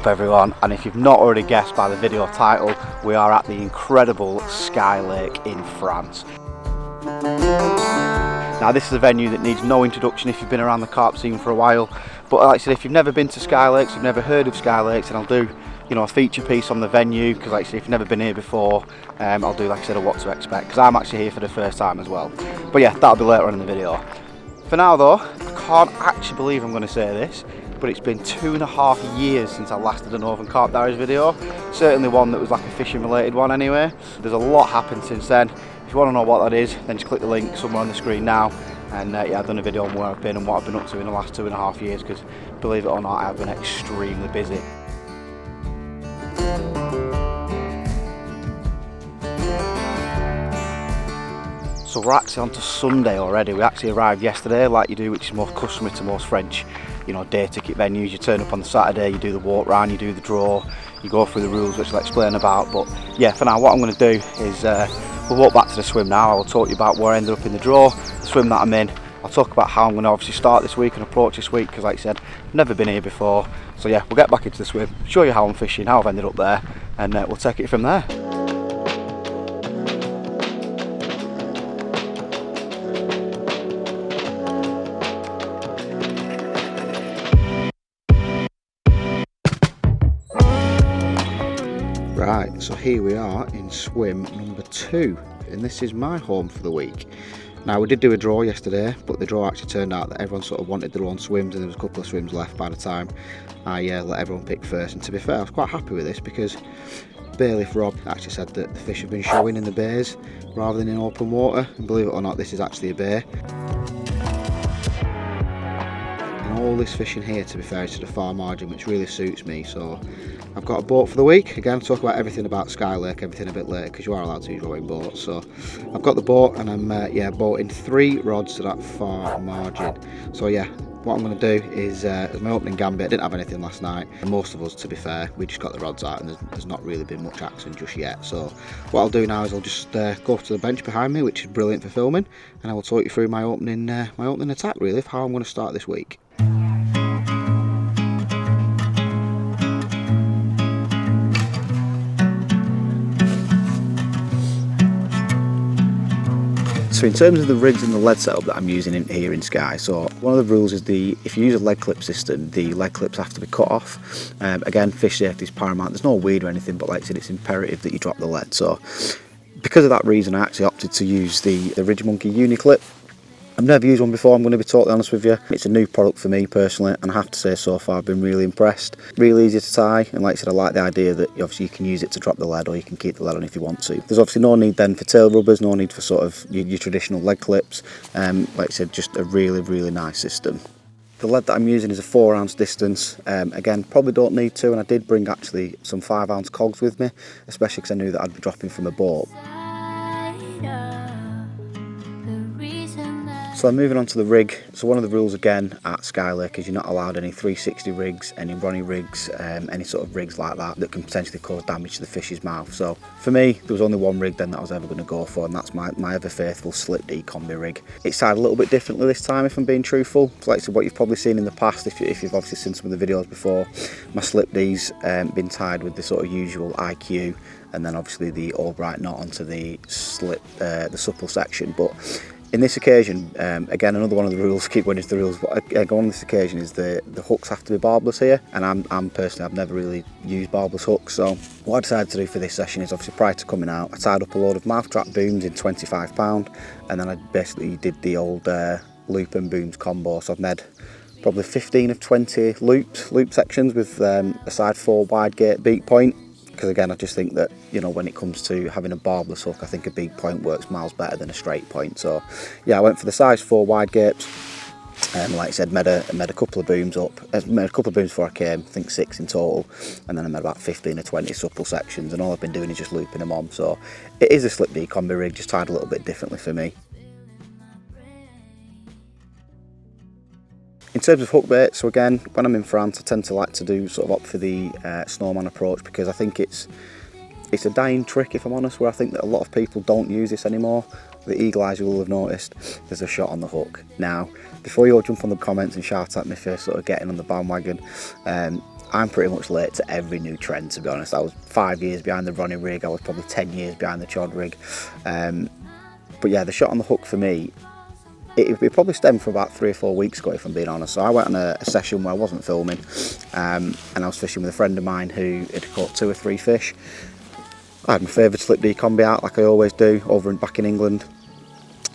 up everyone, and if you've not already guessed by the video title, we are at the incredible Sky Lake in France. Now this is a venue that needs no introduction if you've been around the carp scene for a while, but like I said, if you've never been to Sky Lakes, you've never heard of Sky Lakes, then I'll do a feature piece on the venue, because like I said, if you've never been here before, I'll do like I said a what to expect, because I'm actually here for the first time as well. But yeah, that'll be later on in the video. For now though, I can't actually believe I'm going to say this, but it's been 2.5 years since I last did a Northern Carp Diaries video. Certainly one that was like a fishing related one anyway. There's a lot happened since then. If you want to know what that is, then just click the link somewhere on the screen now. And yeah, I've done a video on where I've been and what I've been up to in the last 2.5 years, because believe it or not, I've been extremely busy. So we're actually on to Sunday already. We actually arrived yesterday, like you do, which is most customary to most French, day ticket venues. You turn up on the Saturday, you do the walk round, you do the draw, you go through the rules, which I'll explain about. But yeah, for now, what I'm going to do is we'll walk back to the swim now. I'll talk to you about where I ended up in the draw, the swim that I'm in. I'll talk about how I'm going to obviously start this week and approach this week, because like I said, I've never been here before. So yeah, we'll get back into the swim, show you how I'm fishing, how I've ended up there, and we'll take it from there. Right, so here we are in swim number 2, and this is my home for the week. Now we did do a draw yesterday, but the draw actually turned out that everyone sort of wanted their own swims, and there was a couple of swims left by the time I let everyone pick first. And to be fair, I was quite happy with this, because Bailiff Rob actually said that the fish have been showing in the bays rather than in open water, and believe it or not, this is actually a bay. And all this fishing here, to be fair, is to the far margin, which really suits me. So I've got a boat for the week. Again, talk about everything about Sky Lake, everything a bit later, because you are allowed to use rowing boats. So I've got the boat, and I'm boating 3 rods to that far margin. So yeah, what I'm going to do is, as my opening gambit, I didn't have anything last night, and most of us, to be fair, we just got the rods out, and there's not really been much action just yet. So what I'll do now is I'll just go up to the bench behind me, which is brilliant for filming, and I will talk you through my opening attack, really, of how I'm going to start this week. So in terms of the rigs and the lead setup that I'm using in here in Sky, so one of the rules is if you use a lead clip system, the lead clips have to be cut off. Again, fish safety is paramount. There's no weed or anything, but like I said, it's imperative that you drop the lead. So because of that reason, I actually opted to use the Ridge Monkey Uni-Clip. I've never used one before, I'm going to be totally honest with you. It's a new product for me personally, and I have to say so far I've been really impressed. Really easy to tie, and like I said, I like the idea that obviously you can use it to drop the lead, or you can keep the lead on if you want to. There's obviously no need then for tail rubbers, no need for sort of your traditional lead clips. Like I said, just a really, really nice system. The lead that I'm using is a 4-ounce distance. Again, probably don't need to, and I did bring actually some 5-ounce cogs with me, especially because I knew that I'd be dropping from a boat. So I'm moving on to the rig. So one of the rules again at Sky Lake is you're not allowed any 360 rigs, any Ronnie rigs, any sort of rigs like that can potentially cause damage to the fish's mouth. So for me, there was only one rig then that I was ever going to go for, and that's my ever faithful Slip D combi rig. It's tied a little bit differently this time, if I'm being truthful. So like I said, what you've probably seen in the past, if you've obviously seen some of the videos before, my Slip D's been tied with the sort of usual IQ, and then obviously the Albright knot onto the the supple section. But in this occasion, again, another one of the rules, keep going into the rules, but on this occasion is the hooks have to be barbless here, and I'm personally, I've never really used barbless hooks. So what I decided to do for this session is, obviously prior to coming out, I tied up a load of mouth trap booms in 25 £, and then I basically did the old loop and booms combo. So I've made probably 15 of 20 loop sections with a side 4 wide gate beak point. Because again, I just think that, when it comes to having a barbless hook, I think a beak point works miles better than a straight point. So yeah, I went for the size 4 wide gates, and like I said, made a couple of booms up. Made a couple of booms before I came, I think 6 in total, and then I made about 15 or 20 supple sections, and all I've been doing is just looping them on. So it is a Slip D combi rig, just tied a little bit differently for me. In terms of hook bait, so again, when I'm in France, I tend to like to do sort of opt for the snowman approach, because I think it's a dying trick, if I'm honest, where I think that a lot of people don't use this anymore. The eagle eyes, you will have noticed, there's a shot on the hook. Now, before you all jump on the comments and shout at me for sort of getting on the bandwagon, I'm pretty much late to every new trend, to be honest. I was 5 years behind the Ronnie rig, I was probably 10 years behind the Chod rig. But yeah, the shot on the hook for me, it probably stemmed from about 3 or 4 weeks ago, if I'm being honest. So I went on a session where I wasn't filming, and I was fishing with a friend of mine who had caught 2 or 3 fish. I had my favoured slip D combi out, like I always do, back in England.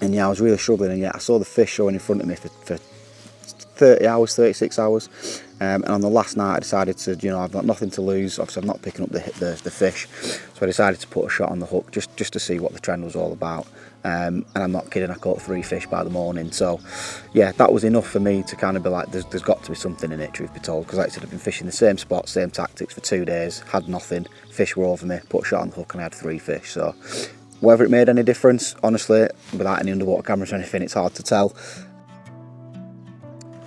And yeah, I was really struggling, and yeah, I saw the fish showing in front of me for 30 hours, 36 hours. And on the last night I decided to, you know, I've got nothing to lose, obviously I'm not picking up the fish, so I decided to put a shot on the hook just to see what the trend was all about. And I'm not kidding, I caught 3 fish by the morning. So yeah, that was enough for me to kind of be like, there's got to be something in it, truth be told, because like I said, I've been fishing the same spot, same tactics for 2 days, had nothing, fish were over me, put a shot on the hook and I had 3 fish. So whether it made any difference, honestly, without any underwater cameras or anything, it's hard to tell.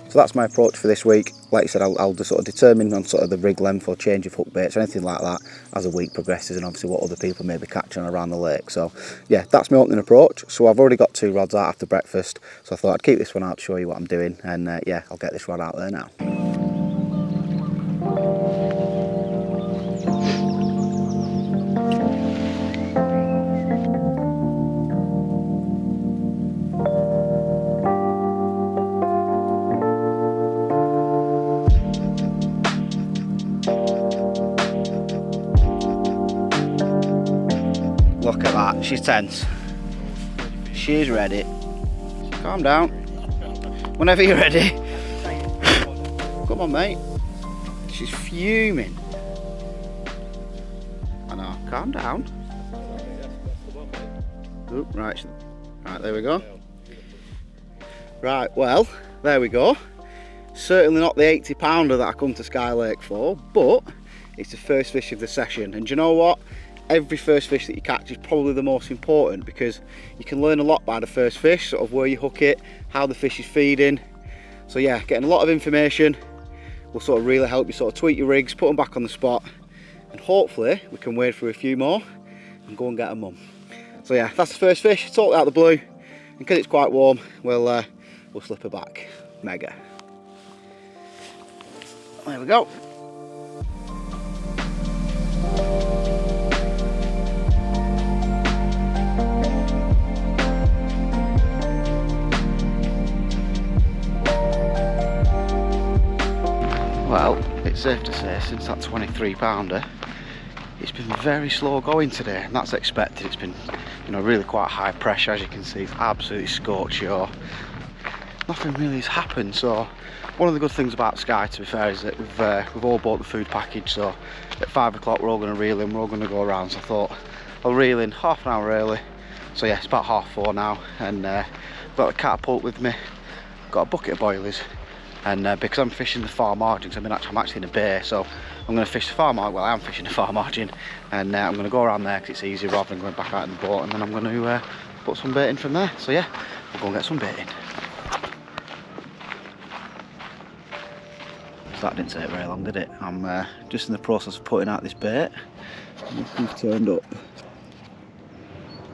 So that's my approach for this week. Like I said, I'll just sort of determine on sort of the rig length or change of hook baits or anything like that as the week progresses, and obviously what other people may be catching around the lake. So yeah, that's my opening approach. So I've already got 2 rods out after breakfast, so I thought I'd keep this one out to show you what I'm doing, and yeah, I'll get this rod out there now. Look at that, she's tense. She's ready. Calm down. Whenever you're ready. Come on, mate. She's fuming. I know, calm down. Oop, right, there we go. Right, well, there we go. Certainly not the 80 pounder that I come to Sky Lake for, but it's the first fish of the session. And do you know what? Every first fish that you catch is probably the most important, because you can learn a lot by the first fish, sort of where you hook it, how the fish is feeding. So yeah, getting a lot of information will sort of really help you sort of tweak your rigs, put them back on the spot, and hopefully we can wade through a few more and go and get a mum. So yeah, that's the first fish, totally out of the blue, and because it's quite warm, we'll slip her back. Mega. There we go. Well, it's safe to say, since that 23 pounder, it's been very slow going today, and that's expected. It's been, you know, really quite high pressure, as you can see. It's absolutely scorched shore. Nothing really has happened. So one of the good things about Sky, to be fair, is that we've all bought the food package. So at 5 o'clock we're all going to reel in, we're all going to go around. So I thought I'll reel in half an hour early. So yeah, it's about 4:30 now, and I've got a catapult with me, got a bucket of boilies. And because I'm fishing the far margins, I'm actually in a bay, so I'm going to fish the far margin. Well, I am fishing the far margin, and I'm going to go around there because it's easier rather than going back out in the boat, and then I'm going to put some bait in from there. So yeah, we'll go and get some bait in. So that didn't take very long, did it? I'm just in the process of putting out this bait. He's turned up.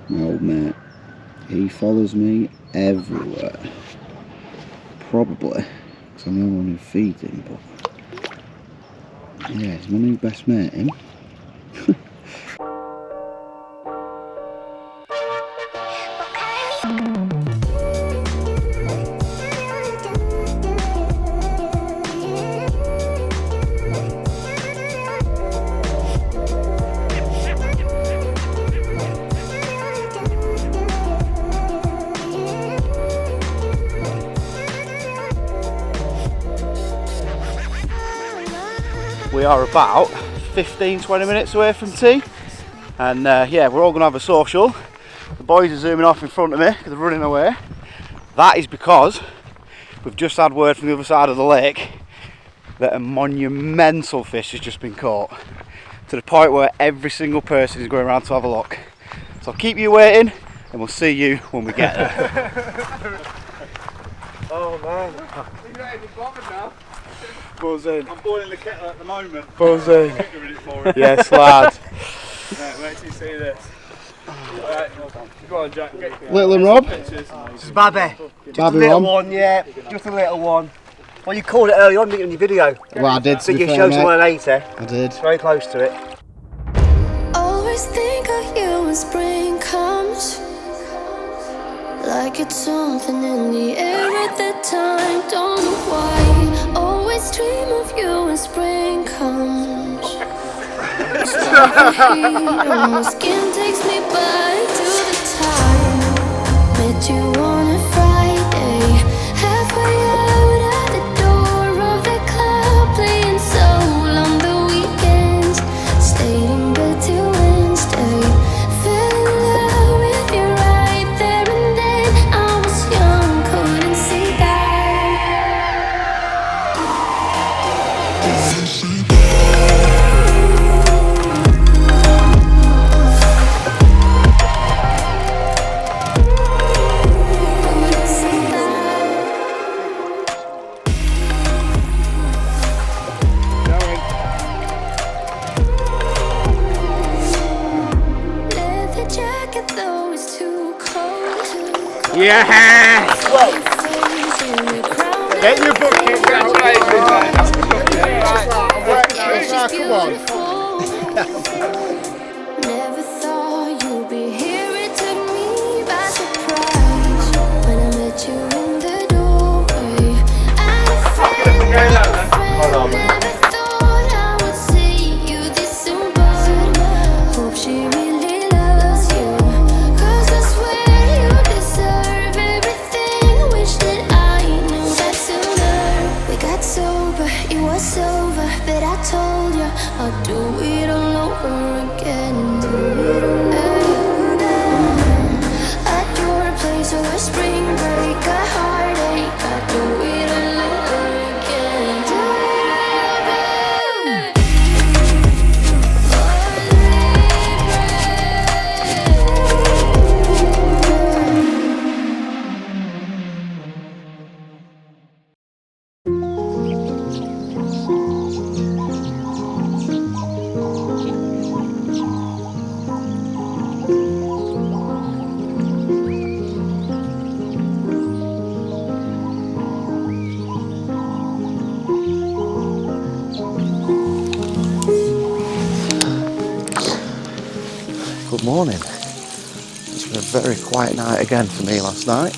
My old mate, he follows me everywhere. Probably. I'm the only one who feeds him, but yeah, he's my new best mate, him. We are about 15-20 minutes away from tea, and yeah, we're all going to have a social. The boys are zooming off in front of me because they're running away. That is because we've just had word from the other side of the lake that a monumental fish has just been caught, to the point where every single person is going around to have a look. So I'll keep you waiting, and we'll see you when we get there. Oh man, you're not even bothered now. Buzzing. I'm boiling the kettle at the moment. Buzzing. Yes, lad. Right, wait till you see this. Right, go on, Jack. Little and Rob. This is Babby. Just Babby a little one. one, yeah. Just a little one. Well, you called it early on, didn't you, in your video? Well, I did. But you showed someone later. I did. It's very close to it. Always think of you when spring comes, like it's something in the air at that time. Don't know why. Always dream of you when spring comes. It's like the heat on my skin takes me back to the time met you on a Friday, halfway out at the door of the club, playing soul on the weekends. Stayed in bed till Wednesday. Fell in love with you right there and then. I was young, couldn't see that. Leather jacket, though, is too cold. Yes! Get your bucket down. Come on. Never thought you'd be here. It took me by surprise when I met you in the doorway. I never thought I would see you this soon, but hope she really loves you. 'Cause I swear you deserve everything. Wish that I knew that sooner. We got sober, it was over, but I told you I'll do it all over again. At your place or a spring break, a heartache, I'll do it all over again. Do it Good morning. It's been a very quiet night again for me last night,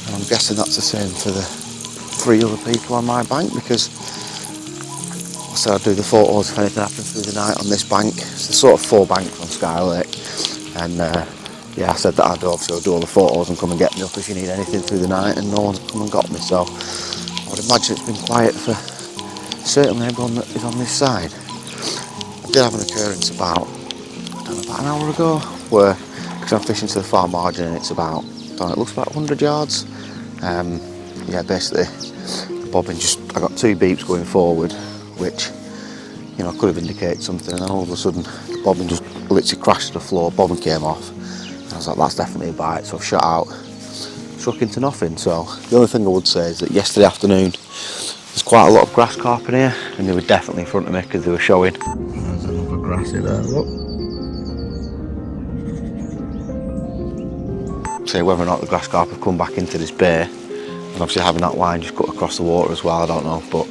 and I'm guessing that's the same for the 3 other people on my bank, because I said I'd do the photos if anything happens through the night on this bank. It's the sort of 4 banks on Skylake, and yeah, I said that I'd obviously do all the photos and come and get me up if you need anything through the night, and no one's come and got me, so I would imagine it's been quiet for certainly everyone that is on this side. I did have an occurrence about an hour ago, where, because I'm fishing to the far margin and it's about, I don't know, it looks about 100 yards. Yeah, basically the bobbin I got 2 beeps going forward, which, you know, could have indicated something, and then all of a sudden the bobbin just literally crashed to the floor, bobbin came off, and I was like, that's definitely a bite, so I've shot out, struck into nothing. So the only thing I would say is that yesterday afternoon there's quite a lot of grass carp in here, and they were definitely in front of me because they were showing. There's another grassy there, look. Say whether or not the grass carp have come back into this bay, and obviously having that line just cut across the water as well, I don't know, but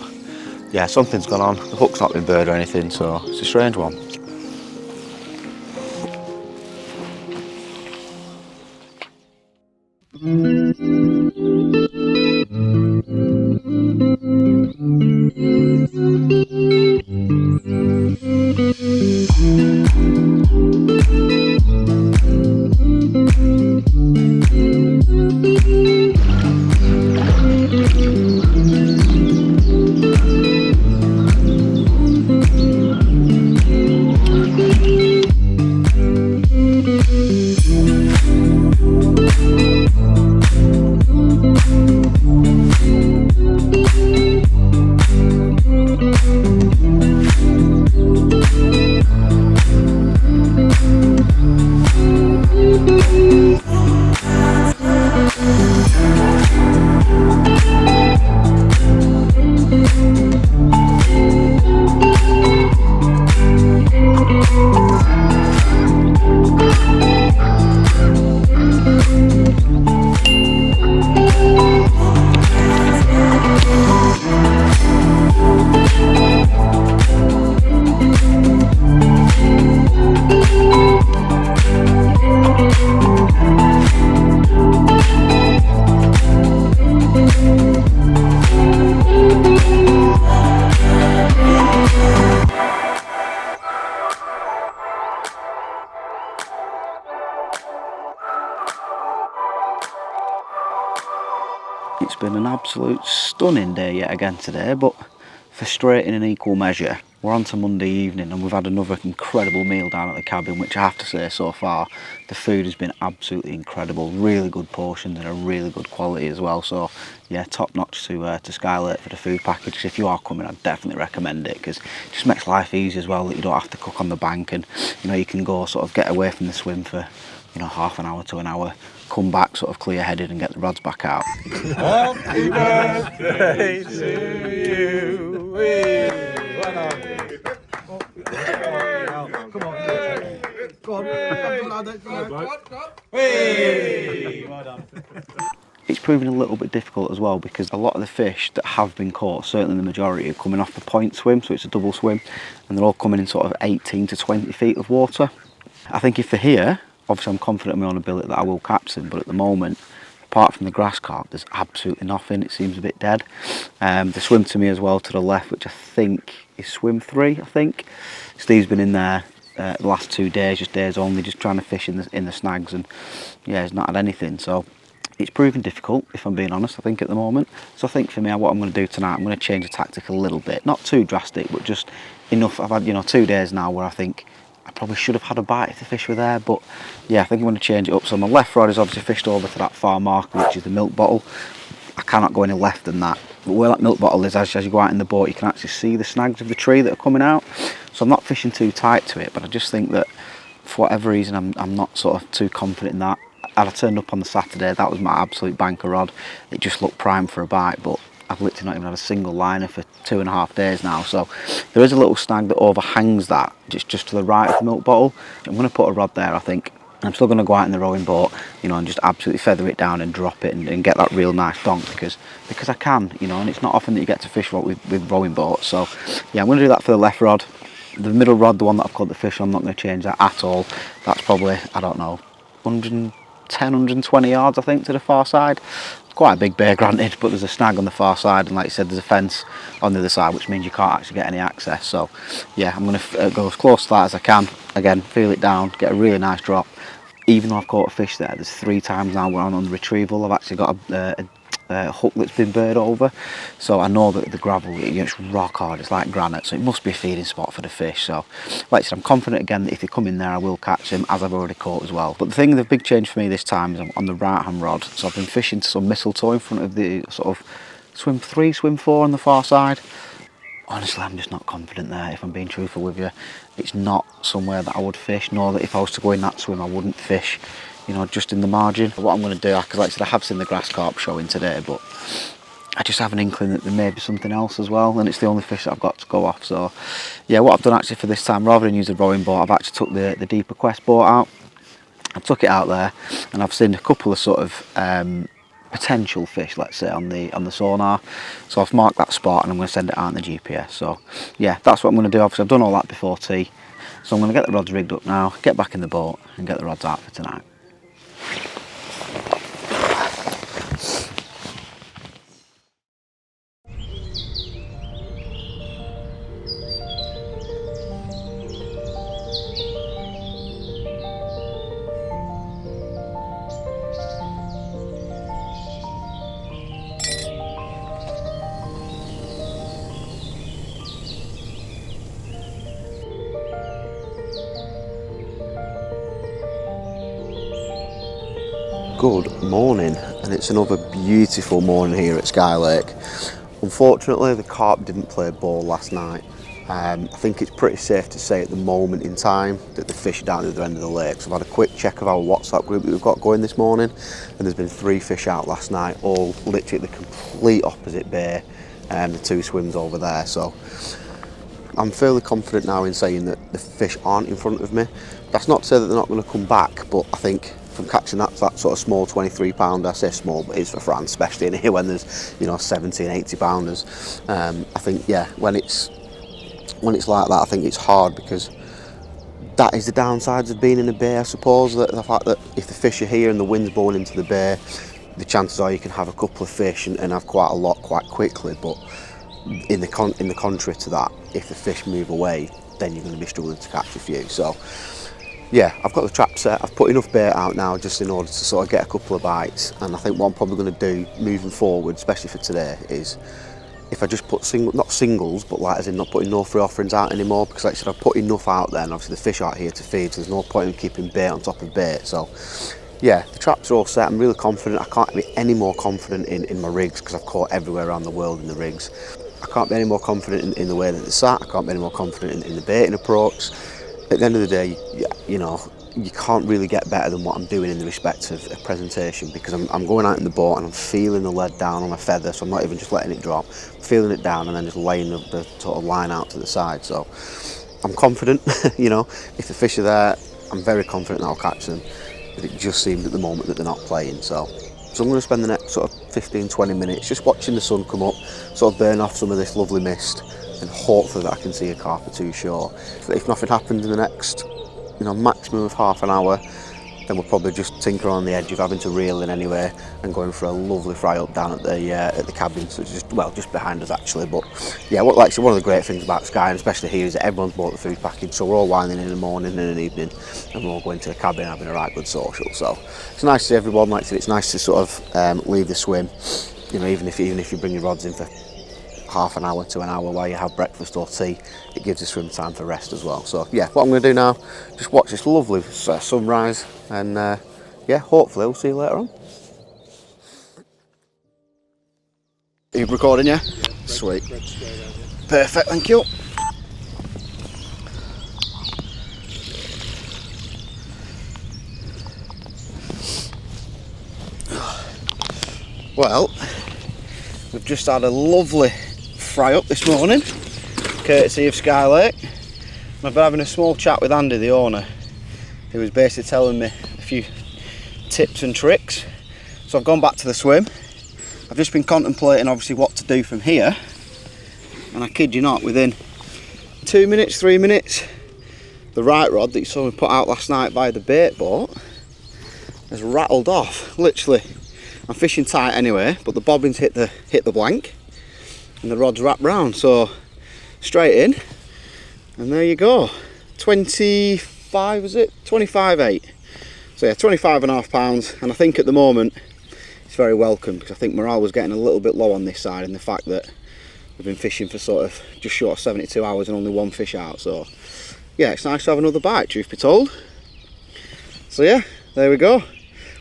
yeah, something's gone on. The hook's not been burred or anything, so it's a strange one. It's been an absolute stunning day yet again today, but frustrating in equal measure. We're on to Monday evening and we've had another incredible meal down at the cabin, which I have to say so far, the food has been absolutely incredible. Really good portions and a really good quality as well. So yeah, top notch to Skylake for the food package. If you are coming, I'd definitely recommend it because it just makes life easy as well, that you don't have to cook on the bank, and you know, you can go sort of get away from the swim for, you know, half an hour to an hour, come back sort of clear headed and get the rods back out. Happy birthday to you. Well done. Come on. Go on. Well done. It's proving a little bit difficult as well because a lot of the fish that have been caught, certainly the majority, are coming off the point swim, so it's a double swim, and they're all coming in sort of 18 to 20 feet of water. I think if they're here, obviously I'm confident in my own ability that I will catch them, but at the moment, apart from the grass carp, there's absolutely nothing. It seems a bit dead. They swim to me as well to the left, which I think is swim 3, I think. Steve's been in there the last 2 days, just days only, just trying to fish in the snags, and yeah, he's not had anything. So it's proving difficult, if I'm being honest, I think, at the moment. So I think for me, what I'm going to do tonight, I'm going to change the tactic a little bit. Not too drastic, but just enough. I've had, you know, 2 days now where I think I probably should have had a bite if the fish were there, but yeah, I think I'm going to change it up. So my left rod is obviously fished over to that far marker, which is the milk bottle. I cannot go any left than that. But where that milk bottle is, as you go out in the boat, you can actually see the snags of the tree that are coming out. So I'm not fishing too tight to it, but I just think that for whatever reason, I'm not sort of too confident in that. Had I turned up on the Saturday, that was my absolute banker rod. It just looked prime for a bite, but I've literally not even had a single liner for 2.5 days now. So there is a little snag that overhangs that, just to the right of the milk bottle. I'm going to put a rod there, I think. I'm still going to go out in the rowing boat, you know, and just absolutely feather it down and drop it and get that real nice donk because I can, you know, and it's not often that you get to fish with rowing boats. So yeah, I'm going to do that for the left rod. The middle rod, the one that I've caught the fish on, I'm not going to change that at all. That's probably, I don't know, 110, 120 yards, I think, to the far side. It's quite a big bay, granted, but there's a snag on the far side, and like you said, there's a fence on the other side, which means you can't actually get any access. So yeah, I'm going to go as close to that as I can. Again, feel it down, get a really nice drop. Even though I've caught a fish there, there's 3 times now we're on the retrieval. I've actually got a hook that's been burred over, so I know that the gravel, it's rock hard, it's like granite, so it must be a feeding spot for the fish. So like I said, I'm confident again that if they come in there I will catch them, as I've already caught as well. But the big change for me this time is I'm on the right hand rod, so I've been fishing to some mistletoe in front of the sort of swim 3, swim 4 on the far side. Honestly, I'm just not confident there, if I'm being truthful with you. It's not somewhere that I would fish, nor that if I was to go in that swim I wouldn't fish, you know, just in the margin. What I'm going to do, because like I said, I have seen the grass carp showing today, but I just have an inkling that there may be something else as well, and it's the only fish that I've got to go off. So yeah, what I've done actually for this time, rather than use the rowing boat, I've actually took the Deeper Quest boat out. I took it out there and I've seen a couple of sort of potential fish, let's say, on the sonar. So I've marked that spot and I'm going to send it out on the GPS. So yeah, that's what I'm going to do. Obviously I've done all that before tea, so I'm going to get the rods rigged up now, get back in the boat and get the rods out for tonight. Good morning, and it's another beautiful morning here at Skylake. Unfortunately, the carp didn't play ball last night. I think it's pretty safe to say at the moment in time that the fish are down at the end of the lake. So I've had a quick check of our WhatsApp group that we've got going this morning, and there's been 3 fish out last night, all literally at the complete opposite bay, and the 2 swims over there. So I'm fairly confident now in saying that the fish aren't in front of me. That's not to say that they're not going to come back, but I think from catching that sort of small 23 pounder, I say small, but it's for France, especially in here when there's, you know, 70 and 80 pounders. I think, yeah, when it's like that, I think it's hard, because that is the downsides of being in a bay, I suppose. That the fact that if the fish are here and the wind's blowing into the bay, the chances are you can have a couple of fish and have quite a lot quite quickly. But in the contrary to that, if the fish move away, then you're going to be struggling to catch a few. So yeah, I've got the trap set. I've put enough bait out now just in order to sort of get a couple of bites. And I think what I'm probably going to do moving forward, especially for today, is if I just put not singles, but like as in not putting no free offerings out anymore, because like I said, I've put enough out there, and obviously the fish aren't here to feed, so there's no point in keeping bait on top of bait. So yeah, the traps are all set. I'm really confident. I can't be any more confident in my rigs, because I've caught everywhere around the world in the rigs. I can't be any more confident in the way that they're sat. I can't be any more confident in the baiting approach. At the end of the day, you know, you can't really get better than what I'm doing in the respect of presentation, because I'm going out in the boat and I'm feeling the lead down on a feather, so I'm not even just letting it drop, I'm feeling it down and then just laying the sort of line out to the side. So I'm confident, you know, if the fish are there, I'm very confident that I'll catch them, but it just seems at the moment that they're not playing. So I'm going to spend the next sort of 15-20 minutes just watching the sun come up, sort of burn off some of this lovely mist, and hopefully that I can see a carp or two shore. If nothing happens in the next, you know, maximum of half an hour, then we'll probably just tinker on the edge of having to reel in anyway and going for a lovely fry up down at the cabin, so just behind us actually. But yeah, one of the great things about Skye, and especially here, is that everyone's bought the food package, so we're all winding in the morning and in the evening, and we're all going to the cabin having a right good social. So it's nice to see everyone. Like I said, it's nice to sort of leave the swim, you know, even if you bring your rods in for half an hour to an hour while you have breakfast or tea, it gives the swim time for rest as well. So yeah, what I'm going to do now, just watch this lovely sunrise, and yeah, hopefully we'll see you later on. Are you recording, yeah? Sweet. Perfect, thank you. Well, we've just had a lovely fry up this morning, courtesy of Skye Lake. I've been having a small chat with Andy, the owner, who was basically telling me a few tips and tricks. So I've gone back to the swim. I've just been contemplating obviously what to do from here, and I kid you not, within 2 minutes, 3 minutes, the right rod that you saw me put out last night by the bait boat has rattled off. Literally, I'm fishing tight anyway, but the bobbins hit the blank and the rod's wrapped round, so straight in, and there you go. 25, was it? 25.8. So yeah, 25.5 pounds, and I think at the moment it's very welcome, because I think morale was getting a little bit low on this side, and the fact that we've been fishing for sort of just short of 72 hours and only one fish out. So yeah, it's nice to have another bite, truth be told. So yeah, there we go.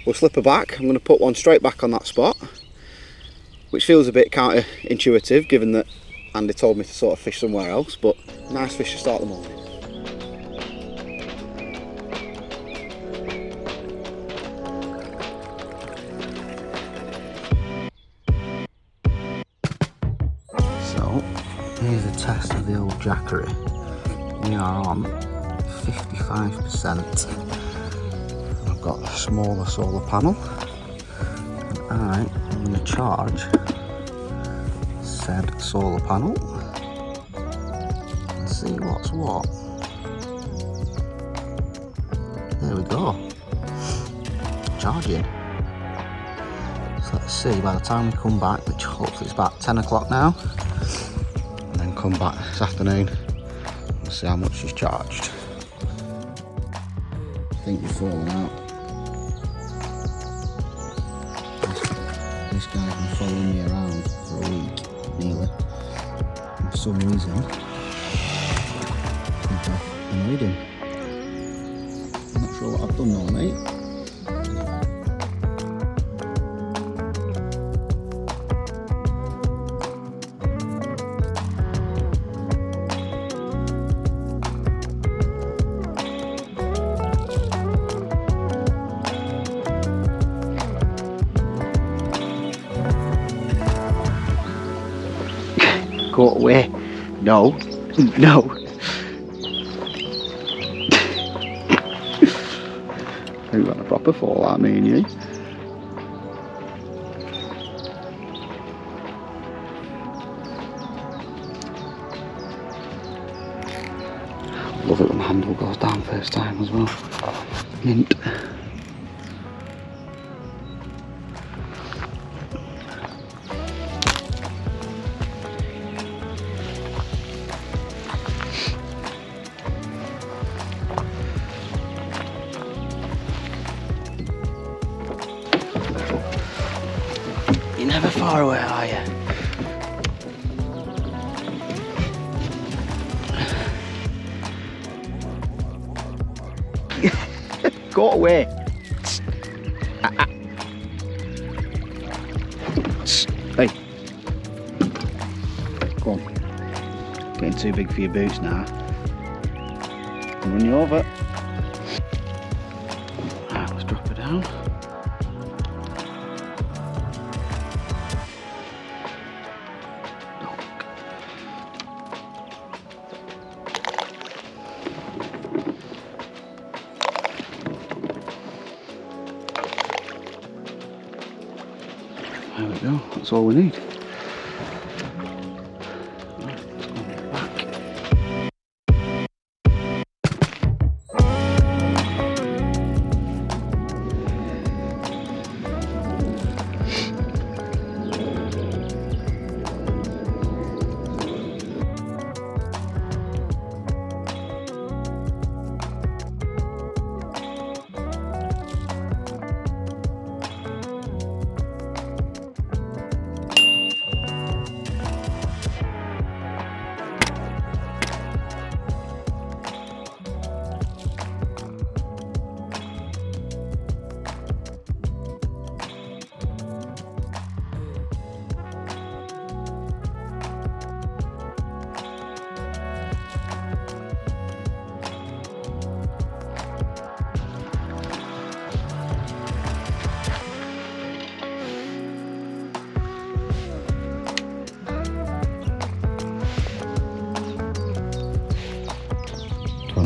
We'll slip her back. I'm going to put one straight back on that spot, which feels a bit counterintuitive given that Andy told me to sort of fish somewhere else, but nice fish to start the morning. So here's a test of the old jackery. We are on 55%. I've got a smaller solar panel, and I am going to charge said solar panel and see what's what. There we go, charging. So let's see, by the time we come back, which hopefully it's about 10 o'clock now, and then come back this afternoon and see how much she's charged. I think you're falling out. This guy's been following me around for a week, nearly. And for some reason, I think I've annoyed him. I'm not sure what I've done now, mate. Go away. No. No. We've got a proper fall out, me and you. Love it when the handle goes down first time as well. Mint. far away are you? Go away. Hey. Go on. Getting too big for your boots now. I'll run you over. Right, let's drop her down. There we go, that's all we need. Right, let's go back.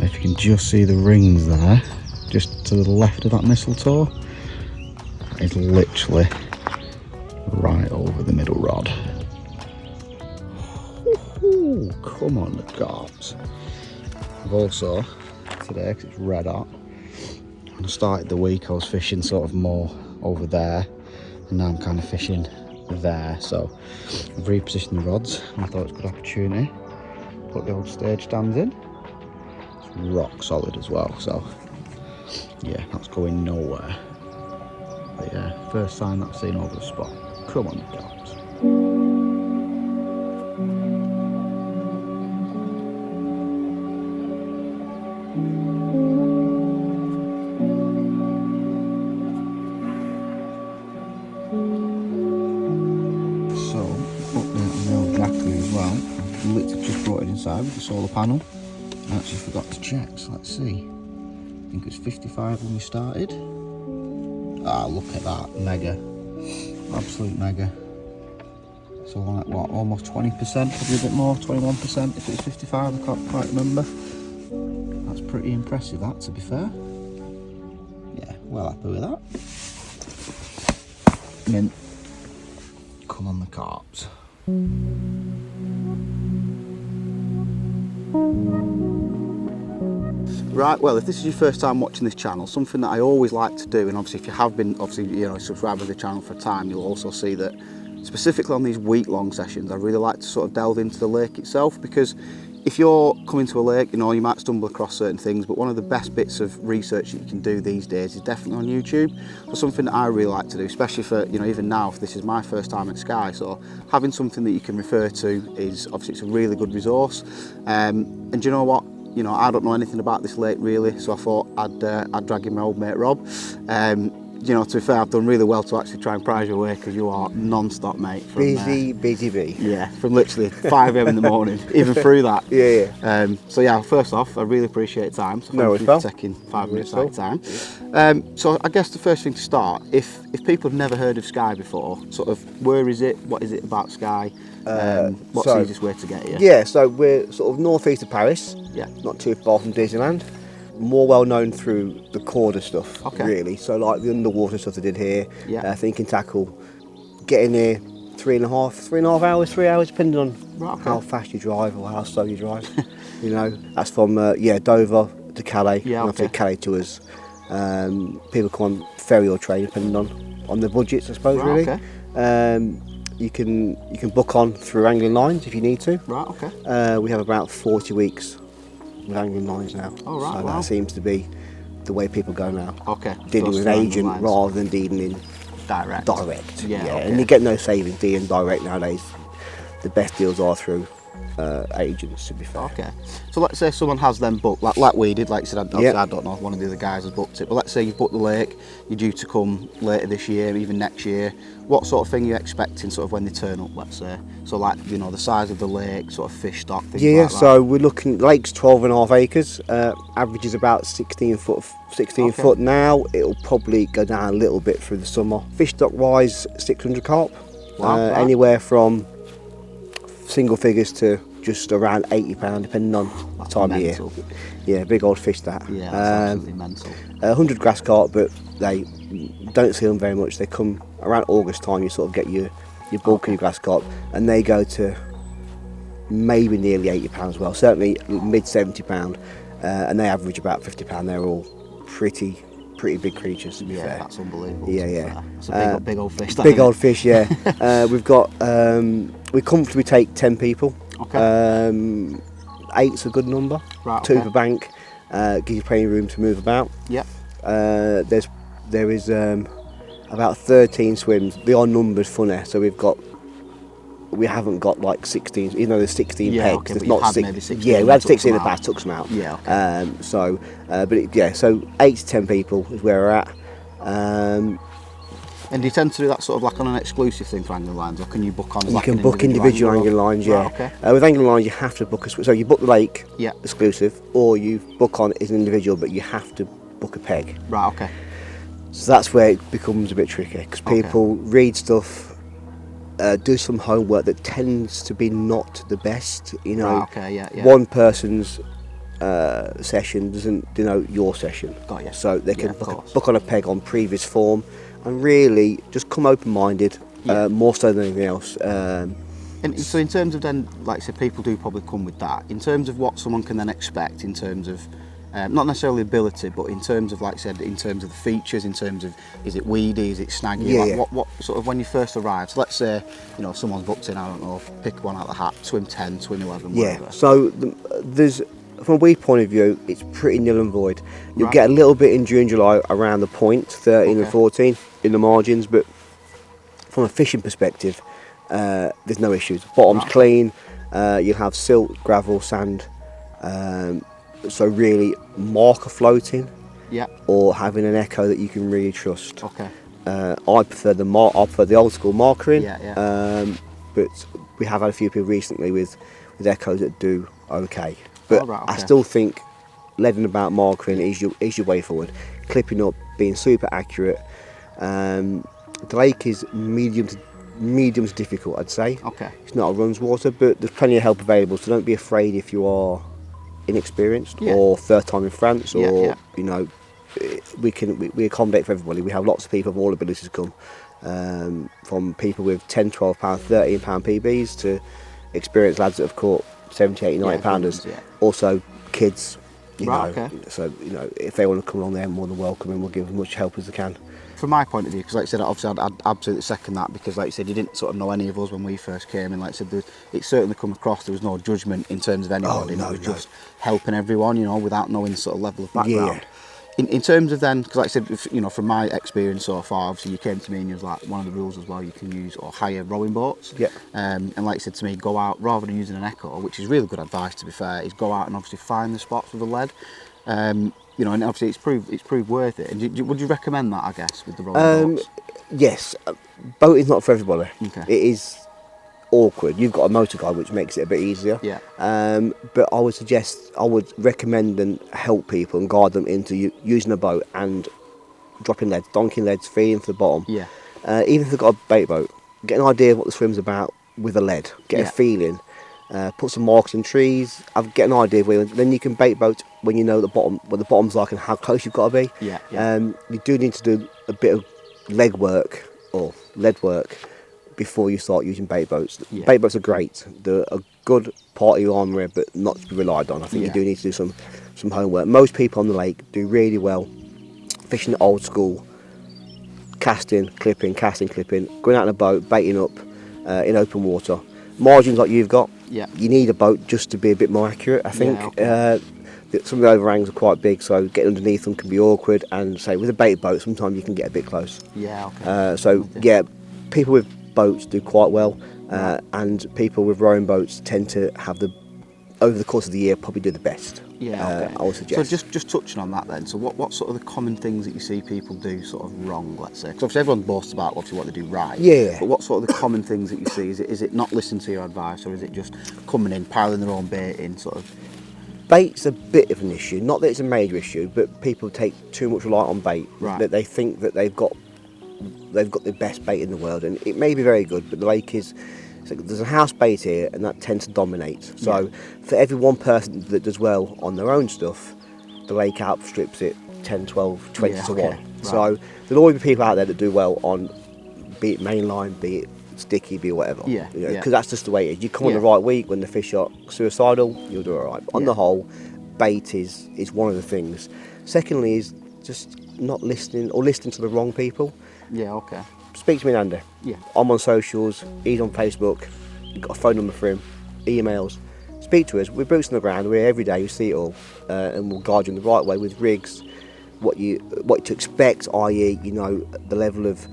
If you can just see the rings there, just to the left of that mistletoe, that is literally right over the middle rod. Ooh, come on the carps. I've also, today, because it's red hot, when I started the week I was fishing sort of more over there, and now I'm kind of fishing there, so I've repositioned the rods, and I thought it was a good opportunity. Put the old stage stands in. Rock solid as well, so yeah, that's going nowhere. But yeah, first sign that I've seen over the spot. Come on, the carps. So, update on the old jackery as well. I've literally just brought it inside with the solar panel. I actually forgot to check, so let's see. I think it was 55 when we started. Ah, look at that, mega. Absolute mega. So like what, almost 20%, probably a bit more, 21% if it was 55, I can't quite remember. That's pretty impressive, that, to be fair. Yeah, well happy with that. And then, come on the carps. Right, well, if this is your first time watching this channel, something that I always like to do, and obviously if you have been, subscribed to the channel for a time, you'll also see that specifically on these week-long sessions, I really like to sort of delve into the lake itself, because if you're coming to a lake, you might stumble across certain things, but one of the best bits of research that you can do these days is definitely on YouTube. So something that I really like to do, especially for, even now, if this is my first time at Skye, so having something that you can refer to is, obviously, it's a really good resource. And do you know what? I don't know anything about this lake really, so I thought I'd drag in my old mate Rob. To be fair, I've done really well to actually try and prize you away, because you are non-stop, mate. From, busy bee. Yeah, from literally 5 AM in the morning, even through that. Yeah. So yeah, first off, I really appreciate your time. So thank you for taking 5 minutes out of time. So I guess the first thing to start, if people have never heard of Skye before, sort of where is it? What is it about Skye? What's the easiest way to get here? Yeah, so we're sort of northeast of Paris. Yeah. Not too far from Disneyland. More well known through the Corda stuff, okay, really. So like the underwater stuff they did here, yeah. Think and tackle. Getting here 3.5 hours, 3 hours, depending on how fast you drive or how slow you drive. That's from Dover to Calais. Yeah, okay. Calais to us. People come on ferry or train, depending on their budgets, I suppose. Really. Okay. You can book on through angling lines if you need to. Right. Okay. We have about 40 weeks with angling lines now. Oh, right. So that seems to be the way people go now. Okay. Dealing with an agent rather than dealing in direct. Direct. Yeah, okay. And you get no savings dealing direct nowadays. The best deals are through agents, to be fair. Okay. So let's say someone has them booked, like we did, like you said, obviously Yep. I don't know, one of the other guys has booked it, but let's say you've booked the lake, you're due to come later this year, even next year. What sort of thing are you expecting sort of when they turn up, let's say? So like, you know, the size of the lake, sort of fish stock, things Yeah, like that. so we're looking, lake's 12.5 acres, average is about 16 foot now. It'll probably go down a little bit through the summer. Fish stock wise, 600 carp. Wow, right. Anywhere from single figures to just around £80, depending on the time mental. of year. Yeah, big old fish that. Yeah, that's absolutely mental. 100 grass carp, but they don't see them very much. They come around August time, you sort of get your bulk of your grass carp, and they go to maybe nearly £80 as well, certainly mid £70, and they average about £50. They're all pretty big creatures, to be fair. That's unbelievable. Yeah. It's a big old fish. Big old fish, yeah. We've got, we comfortably take 10 people. Okay. 8's a good number. Right, 2 okay. per bank, gives you plenty of room to move about. Yep. There is about 13 swims. They are numbers funny, so we haven't got like 16, even though there's 16 Yeah, pegs. okay, there's but you've not had six. maybe 16 Yeah, we had and took 16 in the some out. past, took some out. Yeah, okay. So 8 to 10 people is where we're at. And do you tend to do that sort of like on an exclusive thing for angling lines, or can you book on? You like can an book individual angler? angling lines, yeah. Right, okay. With angling lines, you have to book so you book the lake Yeah. exclusive, or you book on as an individual, but you have to book a peg. Right. Okay. So that's where it becomes a bit tricky, because people read stuff, do some homework that tends to be not the best. You know, Right, okay, yeah. one person's session doesn't denote your session. Got you. So they Yeah, can of course. book on a peg on previous form, and really just come open-minded, Yeah. more so than anything else. And so in terms of then, like I said, people do probably come with that. In terms of what someone can then expect in terms of, not necessarily ability, but in terms of, like I said, in terms of the features, in terms of, is it weedy, is it snaggy? Yeah, like, yeah. What sort of, when you first arrive, so let's say, you know, someone's booked in, I don't know, pick one out of the hat, swim 10, swim 11, Yeah, whatever. so there's, from a weed point of view, it's pretty nil and void. You'll Right. get a little bit in June, July around the point, 13 and Okay. 14 in the margins, but from a fishing perspective, there's no issues. Bottom's Right. clean, you'll have silt, gravel, sand, so really marker floating Yeah. or having an echo that you can really trust. Okay. I prefer the old school markering, Yeah. but we have had a few people recently with echoes that do okay. But Oh, right, I okay. still think leading about markering is your way forward. Clipping up, being super accurate. The lake is medium to difficult, I'd say. Okay. It's not a runs water, but there's plenty of help available, so don't be afraid if you are inexperienced Yeah. or third time in France, Yeah, or yeah. you know, we accommodate for everybody. We have lots of people of all abilities come, from people with 10, 12 pound, 13 pound PBs to experienced lads that have caught 70, 80, 90 pounders. Yeah. Also kids, you Right, know. okay. So you know, if they want to come along, they're more than welcome, and we'll give as much help as they can. From my point of view, because like I said, obviously I'd absolutely second that, because like you said, you didn't sort of know any of us when we first came, and like I said, it certainly come across there was no judgment in terms of anybody. no, It was no. just helping everyone, you know, without knowing the sort of level of background. Yeah. In terms of then, because like I said, you know, from my experience so far, obviously you came to me and you was like, one of the rules as well, you can use or hire rowing boats. Yeah. And like you said to me, go out rather than using an echo, which is really good advice to be fair, is go out and obviously find the spots with the lead. You know, and obviously it's proved worth it. And would you recommend that, I guess, with the rowing boats? Yes, boating's not for everybody. Okay. It is awkward. You've got a motor guide, which makes it a bit easier. Yeah. But I would recommend and help people and guide them into using a boat and dropping leads, donking leads, feeding for the bottom. Yeah. Even if they've got a bait boat, get an idea of what the swim's about with a lead. Get Yeah. a feeling. Put some marks in trees. Get an idea of where. Then you can bait boat when you know what the bottom's like and how close you've got to be. Yeah, yeah. You do need to do a bit of leg work or lead work before you start using bait boats. Yeah. Bait boats are great. They're a good part of your armoury, but not to be relied on. I think Yeah. you do need to do some homework. Most people on the lake do really well fishing old school, casting, clipping, going out in a boat, baiting up in open water. Margins like you've got, Yeah. you need a boat just to be a bit more accurate, I think. okay. some of the overhangs are quite big, so getting underneath them can be awkward. And say with a bait boat, sometimes you can get a bit close. Yeah, okay. So yeah, people with boats do quite well, and people with rowing boats tend to have over the course of the year probably do the best. Yeah, okay. I would suggest. So just touching on that then, so what sort of the common things that you see people do sort of wrong, let's say? Because obviously everyone boasts about obviously what they do right. Yeah. But what sort of the common things that you see? Is it not listening to your advice, or is it just coming in, piling their own bait in, sort of? Bait's a bit of an issue. Not that it's a major issue, but people take too much reliance on bait. Right. That they think that they've got the best bait in the world, and it may be very good, but the lake is. So there's a house bait here, and that tends to dominate. So for every one person that does well on their own stuff, the lake outstrips it 10, 12, 20 to 1. Right. So there'll always be people out there that do well on, be it mainline, be it sticky, be it whatever. Yeah, Because that's just the way it is. You come on the right week when the fish are suicidal, you'll do all right. But on the whole, bait is one of the things. Secondly is just not listening, or listening to the wrong people. Yeah, okay. Speak to me, Andy. Yeah. I'm on socials. He's on Facebook. You've got a phone number for him. Emails. Speak to us. We're boots on the ground. We're here every day. You see it all, and we'll guide you in the right way with rigs. What to expect, i.e., the level of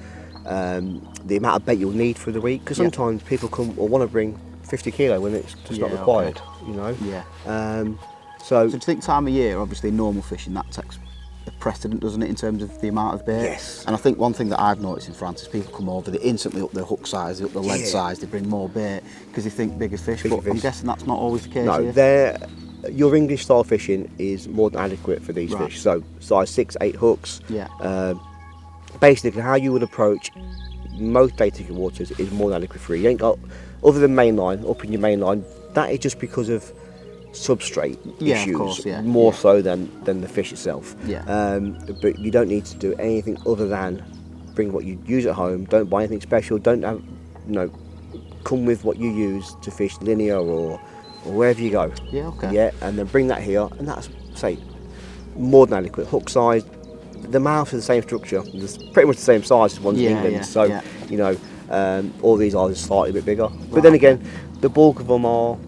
the amount of bait you'll need for the week. Because sometimes people come or want to bring 50 kilo when it's just not required. Okay. Yeah. So do you think time of year, obviously normal fishing, that takes a precedent, doesn't it, in terms of the amount of bait? Yes. And I think one thing that I've noticed in France is people come over, they instantly up their hook size, they up the lead size, they bring more bait because they think bigger fish. But I'm guessing that's not always the case. No, your English style fishing is more than adequate for these fish. So size 6, 8 hooks. Yeah. Basically, how you would approach most Baltic waters is more than adequate for you. You ain't got, other than mainline, up in your mainline, that is just because of substrate issues, of course, more so than the fish itself. Yeah. But you don't need to do anything other than bring what you use at home. Don't buy anything special. Don't have, come with what you use to fish linear or wherever you go. Yeah, okay. Yeah, and then bring that here, and that's more than adequate. Hook size, the mouth is the same structure. It's pretty much the same size as ones in England. So all these are just slightly a bit bigger. But then again, the bulk of them are.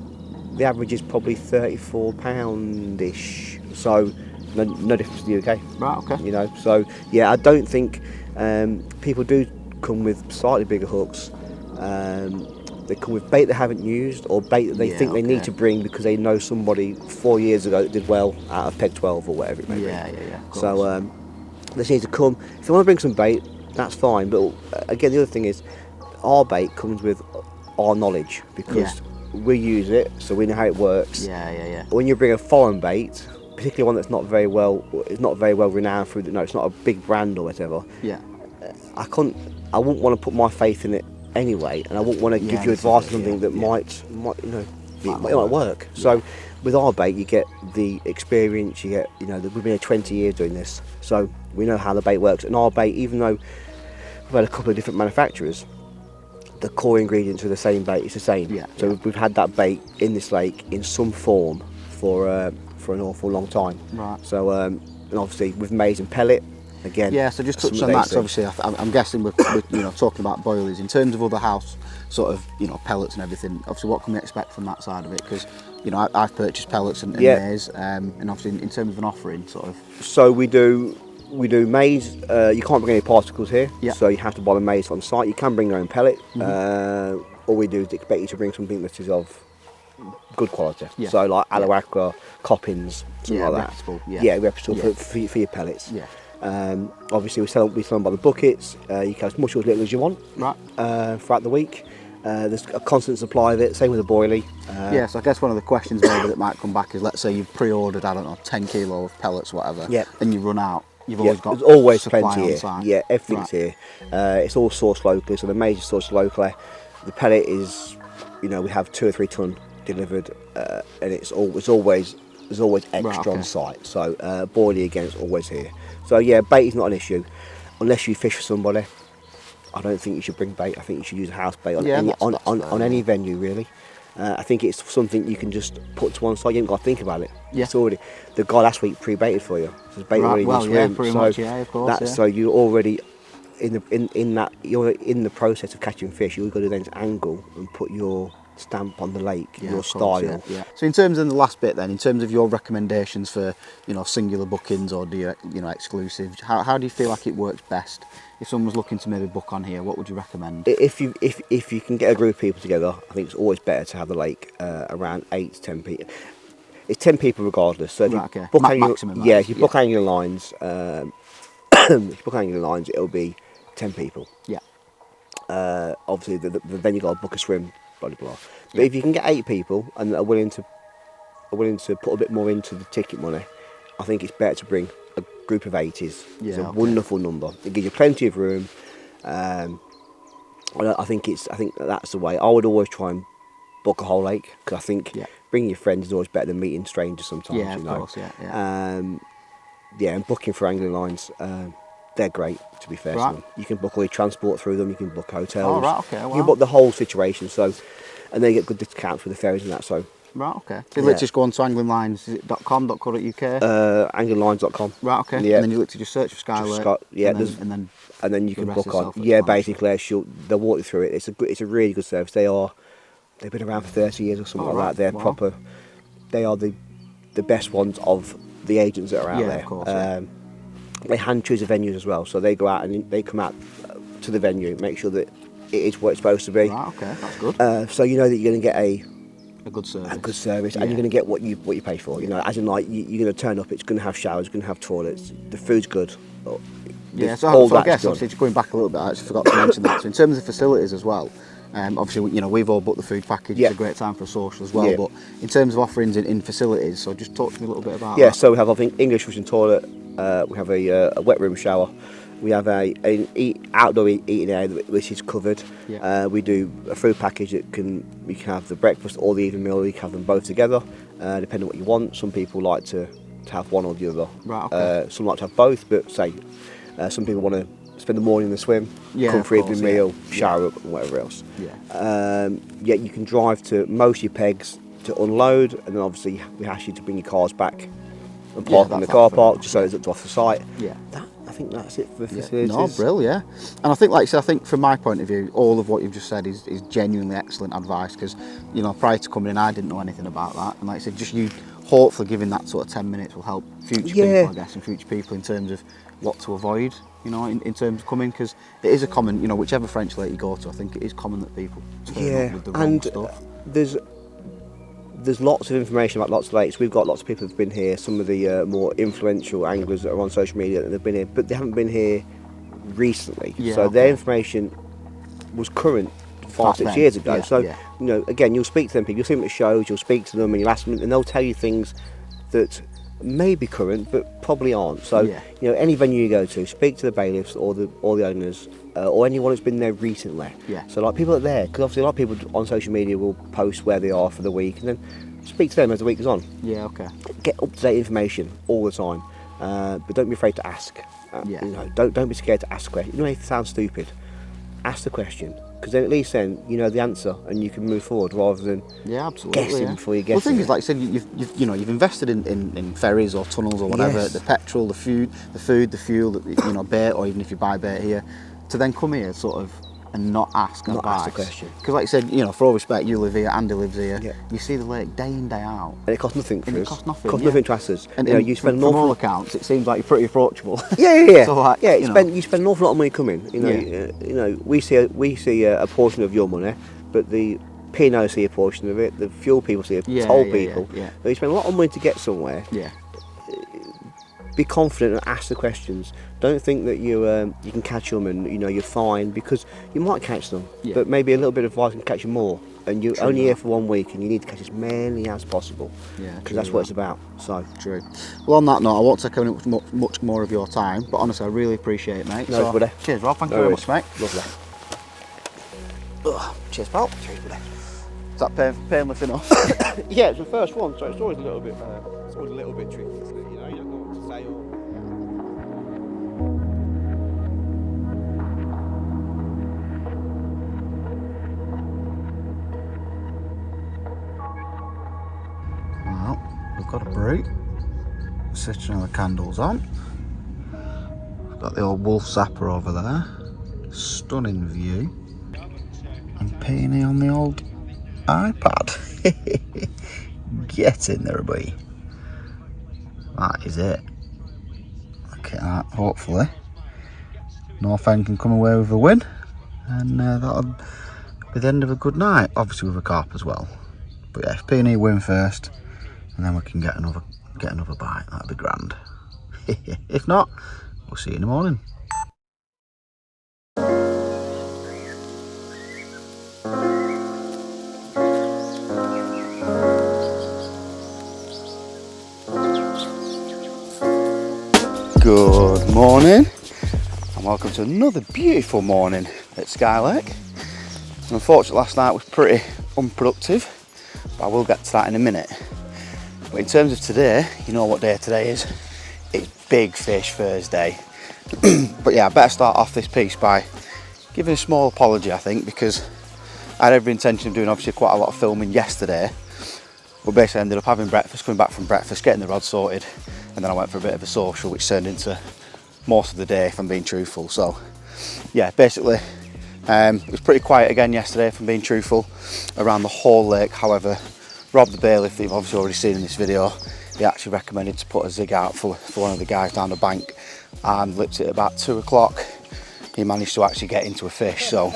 The average is probably £34-ish, so no difference to the UK. Right, okay. So yeah, I don't think people do come with slightly bigger hooks. They come with bait they haven't used, or bait that they think they need to bring because they know somebody 4 years ago that did well out of Peg 12 or whatever it may be. Yeah. So they just need to come. If they want to bring some bait, that's fine. But again, the other thing is, our bait comes with our knowledge because. We use it, so we know how it works. Yeah. When you bring a foreign bait, particularly one that's not very well renowned through, it's not a big brand or whatever. Yeah. I wouldn't want to put my faith in it anyway, and I wouldn't want to give you advice on something that might work. So with our bait, you get the experience. You get we've been here 20 years doing this, so we know how the bait works. And our bait, even though we've had a couple of different manufacturers, the core ingredients are the same bait. It's the same. So we've had that bait in this lake in some form for an awful long time. Right. So and obviously with maize and pellet, again. Yeah. So just touch on that. So obviously, I'm guessing we're talking about boilies in terms of other house sort of pellets and everything. Obviously, what can we expect from that side of it? Because I've purchased pellets and maize, and obviously in terms of an offering, sort of. So we do maize. You can't bring any particles here, so you have to buy the maize on site. You can bring your own pellet. All we do is expect you to bring something that is of good quality. So like Alawaka, Coppins, something like reputable, that. Reputable for your pellets. Yeah. Obviously we sell them by the buckets. You can have as much or as little as you want. Right. Throughout the week. There's a constant supply of it. Same with the boilie. So I guess one of the questions maybe that might come back is, let's say you've pre-ordered 10 kilo of pellets, whatever, and you run out. You've always got there's always supply plenty on here. site. Yeah, everything's here. It's all sourced locally, so the maize is sourced locally. The pellet is, we have 2 or 3 ton delivered, and there's always extra on site. So boilie again is always here. So yeah, bait is not an issue unless you fish for somebody. I don't think you should bring bait. I think you should use a house bait on any venue really. I think it's something you can just put to one side. You haven't got to think about it. It's already, the guy last week pre-baited for you. There's bait already in this room. Pretty much, of course. So you're already you're in the process of catching fish. You've got to then angle and put your stamp on the lake, Yeah, your of course, style. yeah. So in terms of the last bit then, in terms of your recommendations for, you know, singular bookings or do you know, exclusive, how do you feel like it works best? If someone's looking to maybe book on here, what would you recommend? If you can get a group of people together, I think it's always better to have the lake around 8 to 10 people. It's 10 people regardless. So if Right, you okay. book annual, Maximum, that yeah, is, if you yeah. book annual lines, if you book annual lines, it'll be 10 people. Yeah. Obviously, then you got to book a swim, blah blah blah. But Yeah. if you can get 8 people and are willing to put a bit more into the ticket money, I think it's better to bring a group of 80s. Yeah, It's a okay. wonderful number. It gives you plenty of room. I think that's the way. I would always try and book a whole lake because I think Yeah. bringing your friends is always better than meeting strangers sometimes. Yeah, you of know. course, yeah. Yeah, and booking for angling lines, they're great, to be fair Right. to them. You can book all your transport through them, you can book hotels. Oh, right, okay, You wow. can book the whole situation, so, and they get good discounts for the ferries and that, so. Right, okay. So Yeah. let's just go on to anglinglines.com.co.uk. Anglinglines.com. Right, okay. Yeah. And then you literally just search for Skylake. Yeah, and then you can the rest book on. itself Yeah, explanatory. basically, they'll walk you through it. It's a really good service. They've been around for 30 years or something Oh, like right. that. They're Wow. proper. They are the best ones of the agents that are out Yeah, there. of course, yeah. They hand choose the venues as well, so they go out and they come out to the venue, make sure that it is what it's supposed to be. Right, okay, that's good. So you know that you're going to get a good service. good service, and Yeah. you're going to get what you pay for. You know, as in like you're going to turn up, it's going to have showers, it's going to have toilets, the food's good. Yeah, all so I that's guess good. obviously just going back a little bit, I actually forgot to mention that. So in terms of facilities as well, obviously you know we've all booked the food package. Yeah. It's a great time for a social as well. Yeah. But in terms of offerings in facilities, so just talk to me a little bit about Yeah, that. so we have, I think, English washing toilet. We have a wet room shower. We have an outdoor eating area which is covered. Yeah. We do a food package that you can have the breakfast or the evening meal. You can have them both together, depending on what you want. Some people like to have one or the other. Right, okay. Some like to have both, but say some people want to spend the morning in the swim, Yeah, come of for evening course, yeah. meal, Yeah. shower up, and whatever else. Yeah. Yeah, you can drive to most of your pegs to unload, and then obviously we ask you to bring your cars back and park in the that's car fair park enough, just so it's up to off the site. Yeah. I think that's it for Yeah. facilities. No, brilliant, yeah. And I think, like I said, I think from my point of view, all of what you've just said is genuinely excellent advice because, you know, prior to coming in, I didn't know anything about that. And like I said, just you hopefully giving that sort of 10 minutes will help future Yeah. people, I guess, and future people in terms of what to avoid, you know, in terms of coming, because it is a common, you know, whichever French lake you go to, I think it is common that people turn up with the wrong and stuff. there's lots of information about lots of lakes. We've got lots of people who've been here. Some of the more influential anglers that are on social media that have been here, but they haven't been here recently. Yeah, so okay. their information was current 5, Back 6 then, years ago. yeah, so yeah. you know, again, you'll speak to them people. You'll see them at shows. You'll speak to them and you'll ask them, and they'll tell you things that may be current but probably aren't. So Yeah. you know, any venue you go to, speak to the bailiffs or the owners or anyone who's been there recently. Yeah. So like people that are there, because obviously a lot of people on social media will post where they are for the week, and then speak to them as the week goes on. Yeah, okay. Get up to date information all the time, but don't be afraid to ask. Yeah. You know, don't be scared to ask questions. You know, if it sounds stupid, ask the question, because then at least then you know the answer and you can move forward rather than Yeah, absolutely. guessing yeah. before you Well, guess. the thing is, like I said, you've invested in ferries or tunnels or whatever, Yes. the petrol, the food, the fuel, you know, bait, or even if you buy bait here, to then come here sort of and not ask Not advice. ask the question. Because, like I said, you know, for all respect, you live here, Andy lives here. Yeah. You see the lake day in day out. and it costs nothing for And it us. costs nothing, Costs yeah. nothing to us. And, you know, and you spend an from all awful. accounts, it seems like you're pretty approachable. Yeah. So, like, yeah, you know. you spend an awful lot of money coming. You know, Yeah. you know, we see a portion of your money, but the P&O see a portion of it. The fuel people see a Yeah, toll yeah, people. yeah. But you spend a lot of money to get somewhere. Yeah. Be confident and ask the questions. Don't think that you can catch them and you know you're fine, because you might catch them, Yeah. but maybe a little bit of advice can catch you more. And you're True only that. here for 1 week, and you need to catch as many as possible. Yeah, because true that's what that. it's about. So True. Well, on that note, I won't take up much more of your time, but honestly, I really appreciate it, mate. No, So, buddy. cheers, Rob. Thank you No very worries. much, mate. lovely. Cheers, pal. Cheers, buddy. Is that painless enough? Yeah, it's the first one, so it's always a little bit tricky, isn't it? You know, you don't know what to say or. Well, we've got a brew. Switching all the candles on. We've got the old wolf zapper over there. Stunning view. And peony on the old iPad. Get in there, boy. That is it. Look at that. Hopefully North End can come away with a win, and that'll be the end of a good night, obviously with a carp as well. But yeah, if P&E win first, and then we can get another bite, that'd be grand. If not, we'll see you in the morning. Good morning, and welcome to another beautiful morning at Sky Lake. And unfortunately last night was pretty unproductive, but I will get to that in a minute. But in terms of today, you know what day today is. It's Big Fish Thursday. But yeah, I better start off this piece by giving a small apology, I think, because I had every intention of doing obviously quite a lot of filming yesterday, but basically I ended up having breakfast, coming back from breakfast, getting the rod sorted, and then I went for a bit of a social, which turned into most of the day, if I'm being truthful. So yeah, basically it was pretty quiet again yesterday, if I'm being truthful, around the whole lake. However, Rob the bailiff, that you've obviously already seen in this video, he actually recommended to put a zig out for one of the guys down the bank, and literally at about 2 o'clock he managed to actually get into a fish. So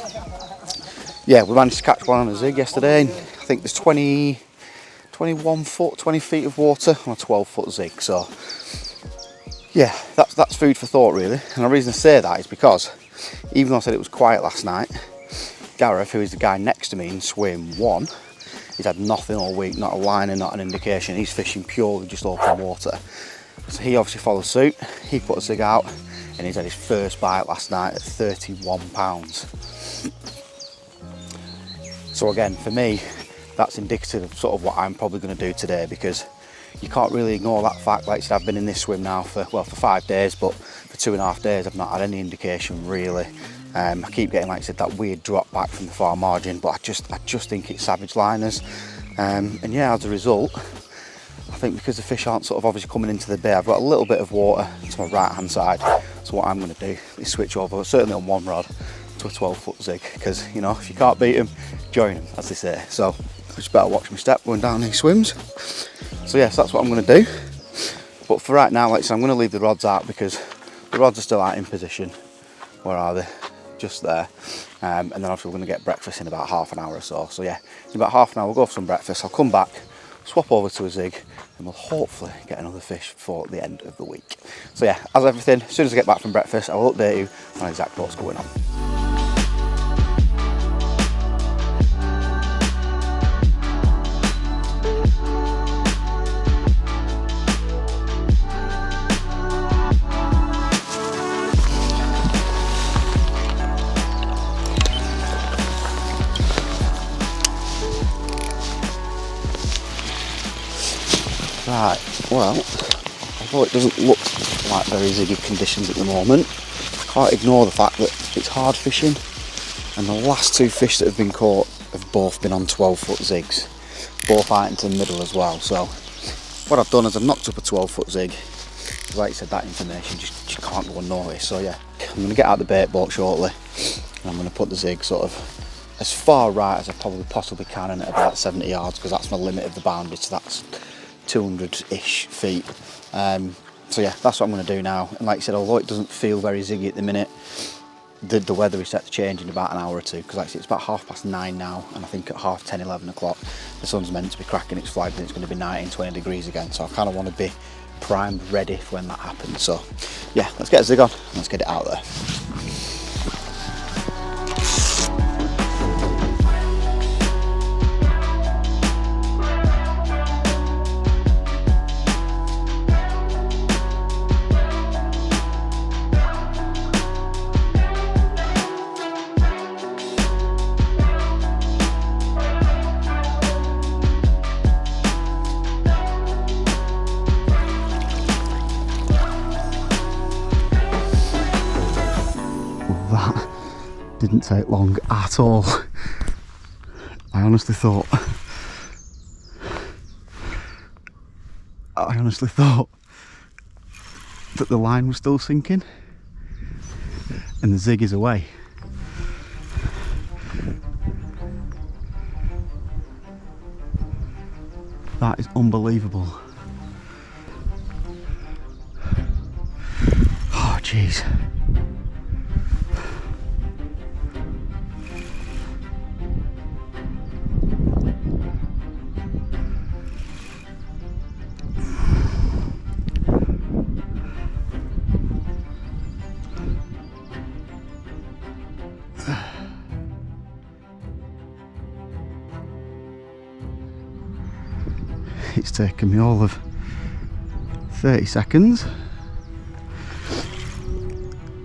yeah, we managed to catch one on a zig yesterday. I think there's 21 foot, 20 feet of water on a 12-foot zig. So yeah, that's food for thought really. And the reason I say that is because even though I said it was quiet last night, Gareth, who is the guy next to me in swim 1, he's had nothing all week, not a line and not an indication. He's fishing purely just open water. So he obviously followed suit. He put a zig out and he's had his first bite last night at 31 pounds. So again, for me, that's indicative of sort of what I'm probably going to do today, because you can't really ignore that fact. Like I said, I've been in this swim now for 5 days, but for 2.5 days I've not had any indication really. I keep getting, like I said, that weird drop back from the far margin, but I just think it's savage liners. And yeah, as a result, I think because the fish aren't sort of obviously coming into the bay, I've got a little bit of water to my right hand side. So what I'm going to do is switch over, certainly on one rod, to a 12-foot zig, because you know, if you can't beat them, join them, as they say. So I just better watch my step going down these swims. So yes, that's what I'm going to do. But for right now, like I said, I'm going to leave the rods out because the rods are still out in position. Where are they? Just there. And then obviously we're going to get breakfast in about half an hour or so. So yeah, in about half an hour we'll go for some breakfast. I'll come back, swap over to a zig, and we'll hopefully get another fish for the end of the week. So yeah, as everything, as soon as I get back from breakfast, I will update you on exactly what's going on. Right, well, although it doesn't look like very ziggy conditions at the moment, I can't ignore the fact that it's hard fishing, and the last 2 fish that have been caught have both been on 12-foot zigs, both Ironton middle as well. So what I've done is I've knocked up a 12-foot zig. Like I said, that information just can't go unnoticed. So yeah, I'm going to get out the bait boat shortly, and I'm going to put the zig sort of as far right as I probably possibly can, and at about 70 yards, because that's my limit of the boundary, so that's 200-ish feet. So yeah, that's what I'm going to do now. And like I said, although it doesn't feel very ziggy at the minute, the weather is set to change in about an hour or two, because like I said, it's about 9:30 now, and I think at 10:30, 11 o'clock the sun's meant to be cracking its flag, and it's going to be 19, 20 degrees again. So I kind of want to be primed, ready for when that happens. So yeah, let's get a zig on and let's get it out there. That didn't take long at all. I honestly thought that the line was still sinking and the zig is away. That is unbelievable. Oh jeez. It's taken me all of 30 seconds.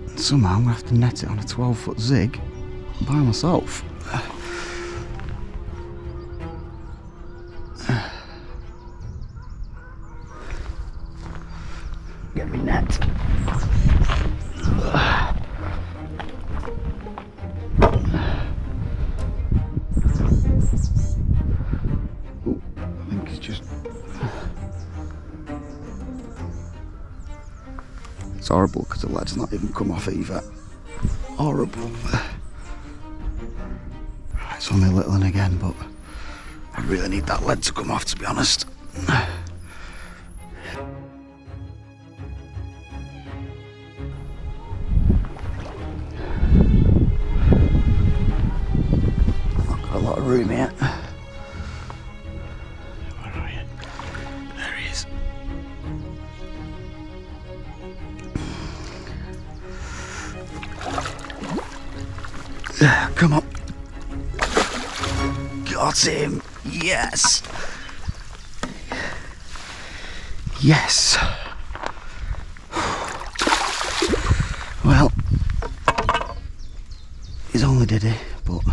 And somehow I'm going to have to net it on a 12-foot zig by myself. Get me net. Ooh, I think it's just... It's horrible because the lead's not even come off either. Horrible. It's only a little one again, but I really need that lead to come off, to be honest. Not got a lot of room here. Where are you? There he is. Come on. Got him. Yes. Yes. Well, he's only did it, but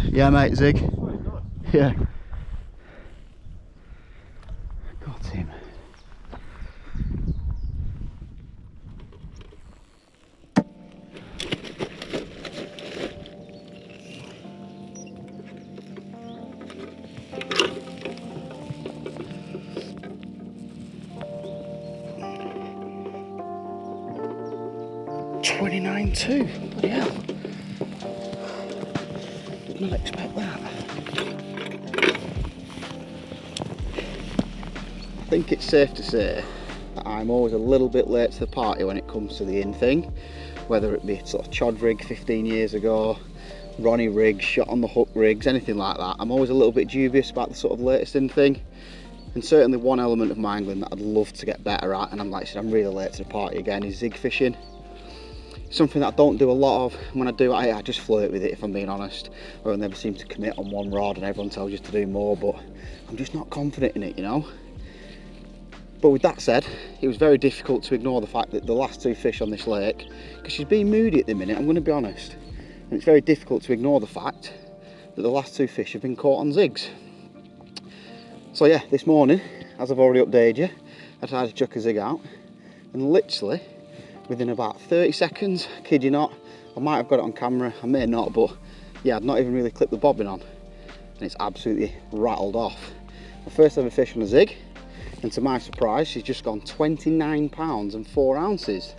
yeah, mate, Zig. Yeah. Got him. $29.2. Bloody hell. Did not expect that. I think it's safe to say that I'm always a little bit late to the party when it comes to the in thing, whether it be sort of chod rig 15 years ago, Ronnie rigs, shot on the hook rigs, anything like that. I'm always a little bit dubious about the sort of latest in thing. And certainly one element of my angling that I'd love to get better at, and I'm really late to the party again, is zig fishing. Something that I don't do a lot of. When I do, I just flirt with it, if I'm being honest, or I never seem to commit on one rod and everyone tells you to do more, but I'm just not confident in it, you know. But with that said, it was very difficult to ignore the fact that the last two fish on this lake, because she's being moody at the minute, I'm going to be honest, and it's very difficult to ignore the fact that the last two fish have been caught on zigs. So yeah, this morning, as I've already updated you, I tried to chuck a zig out, and literally within about 30 seconds, kid you not, I might have got it on camera, I may not, but yeah, I'd not even really clipped the bobbin on, and it's absolutely rattled off. My first ever fish on a zig, and to my surprise, she's just gone 29 pounds and 4 ounces.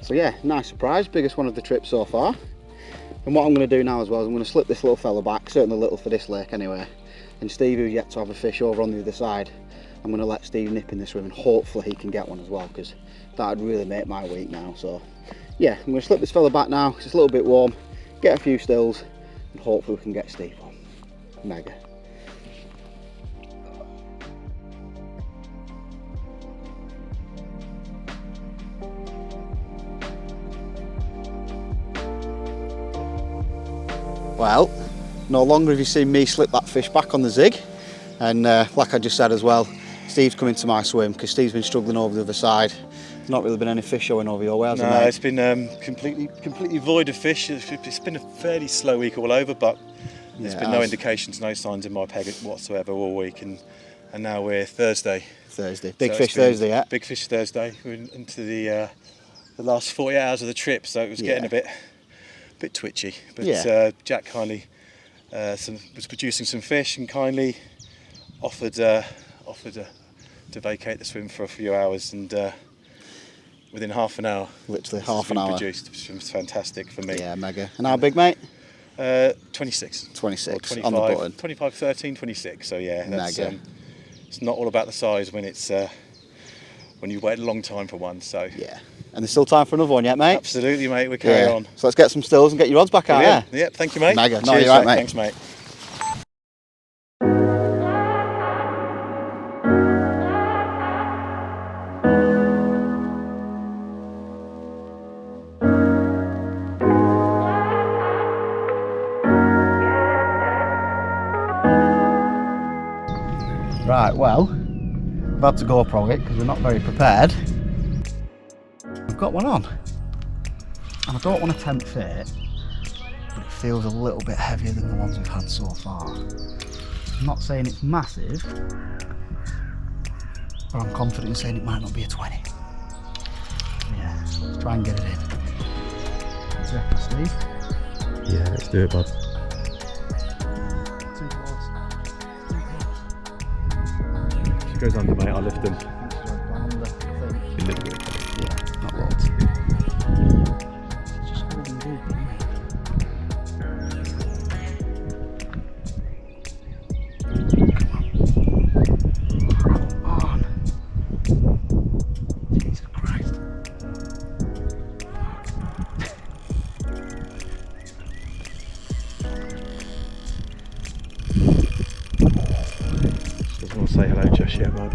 So yeah, nice surprise, biggest one of the trip so far. And what I'm going to do now as well is I'm going to slip this little fella back, certainly little for this lake anyway, and Steve, who's yet to have a fish over on the other side, I'm going to let Steve nip in this swim and hopefully he can get one as well, because that would really make my week now. So yeah, I'm going to slip this fella back now, it's a little bit warm, get a few stills, and hopefully we can get Steve on. Mega. Well, no longer have you seen me slip that fish back on the zig, and like I just said as well, Steve's coming to my swim because Steve's been struggling over the other side. There's not really been any fish showing over your way, has it, mate? No, it's been completely void of fish. It's been a fairly slow week all over, but there's been no indications, no signs in my peg whatsoever all week, and now we're Thursday. Big fish Thursday, yeah. Big fish Thursday. We're into the last 40 hours of the trip, so it was getting a bit twitchy. But Jack kindly was producing some fish and kindly offered to vacate the swim for a few hours, and within half an hour, literally half an hour produced, which was fantastic for me. Yeah, mega. And how big, mate? 26. 26 25, on the button. 25, 13, 26. So yeah, that's, Mega. it's not all about the size when it's when you wait a long time for one. So Yeah. And there's still time for another one yet, mate? absolutely, mate. We carry on. So let's get some stills and get your odds back out there. Yeah, thank you, mate. Mega. No, Cheers, you're right, Jack. mate. Thanks, mate. Right, well, we've had to GoPro it because we're not very prepared. We've got one on. And I don't want to tempt fate, but it feels a little bit heavier than the ones we've had so far. I'm not saying it's massive, but I'm confident in saying it might not be a 20. Yeah, let's try and get it in. What's that, Steve? Yeah, let's do it, bud. Too close. If it goes under, mate, I'll lift them. I think she's going under, I think. A little bit. Yeah, not loads. Just holding deep, isn't it? Come on. Jesus Christ. Doesn't want to say hello just yet, bud.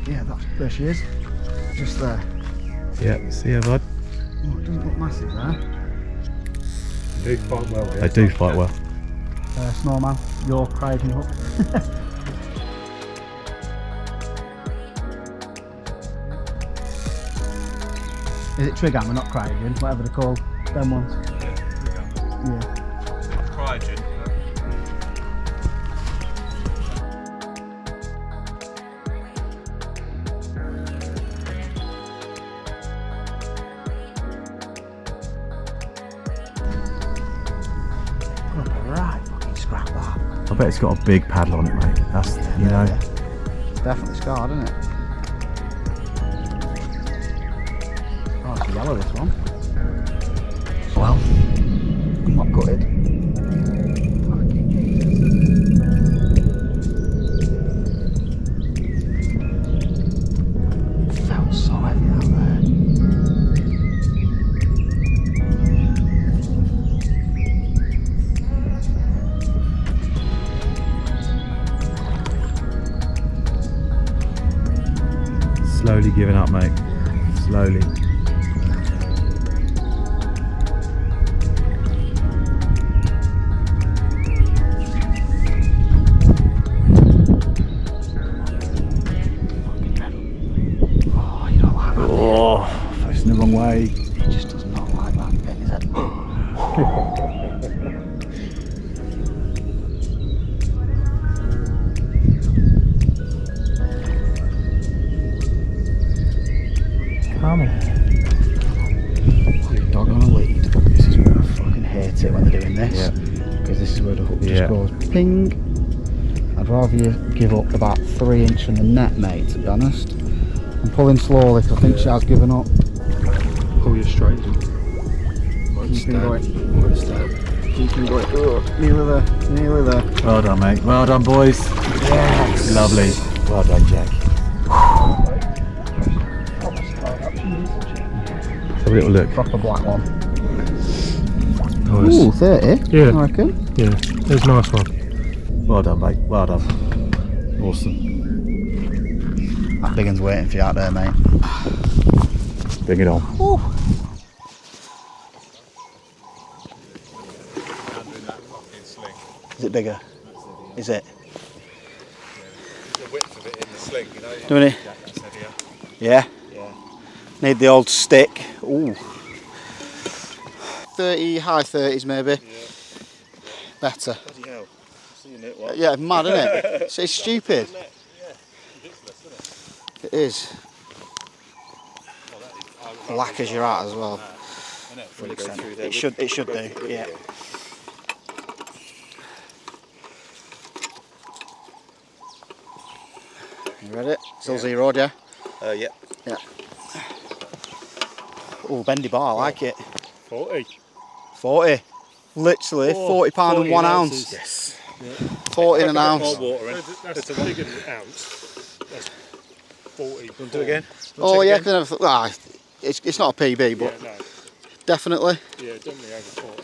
Yeah, there she is. Just there. Yeah, see ya, bud. Oh, it doesn't look massive there. They do fight well. They do fight well. Snowman, you're crowding up. Is it trigger hammer, not cryogen, whatever they're called, them ones? Yeah. Cryogen. Right, fucking scrap that. I bet it's got a big paddle on it, mate. That's, you know. It's definitely scarred, isn't it? Oh, it's yellow, this one. Well, I'm not gutted. Fucking Jesus. It felt so heavy out there. Slowly giving up, mate. Slowly. Oh, you don't like that. Oh, facing the wrong way. He just does not like that. Getting his head. Come on. Fucking dog on a lead. This is where I fucking hate it when they're doing this. Yeah. Because this is where the hook Yeah. just goes ping. I'd rather you give up about 3 inches from the net, mate, to be honest. I'm pulling slowly because I think she has given up. Pull you straight. Keep him going. Keep him going. Oh, nearly there. Nearly there. Well done, mate. Well done, boys. Yes. Lovely. Well done, Jack. Let's have a little look. Proper black one. Nice. Ooh, 30. Yeah. I reckon. Yeah, there's a nice one. Well done, mate. Well done. Awesome. That big one's waiting for you out there, mate. Bring it on. Ooh. Is it bigger? Is it? The width of it in the sling, you know. Doing it? That's heavier. Yeah. Yeah. Need the old stick. Ooh. 30, high 30s maybe. Yeah. Better. Bloody hell. Seeing it, what? Yeah, mad, isn't it? It's stupid. Yeah. Ridiculous, isn't it? It is. Well, that is, Black as you're at as well. I know, when you go through there. It should do, yeah. You ready? Still zeroed, yeah? Yeah. Yeah. Oh, bendy bar, I like it. 40. 40. Literally, £40 and 1 ounce. Yes. Yeah. 40 and an ounce. That's a bigger ounce. That's 40. Want to do it again? Oh yeah, it's not a PB, but yeah, no. definitely. Yeah, definitely over 40.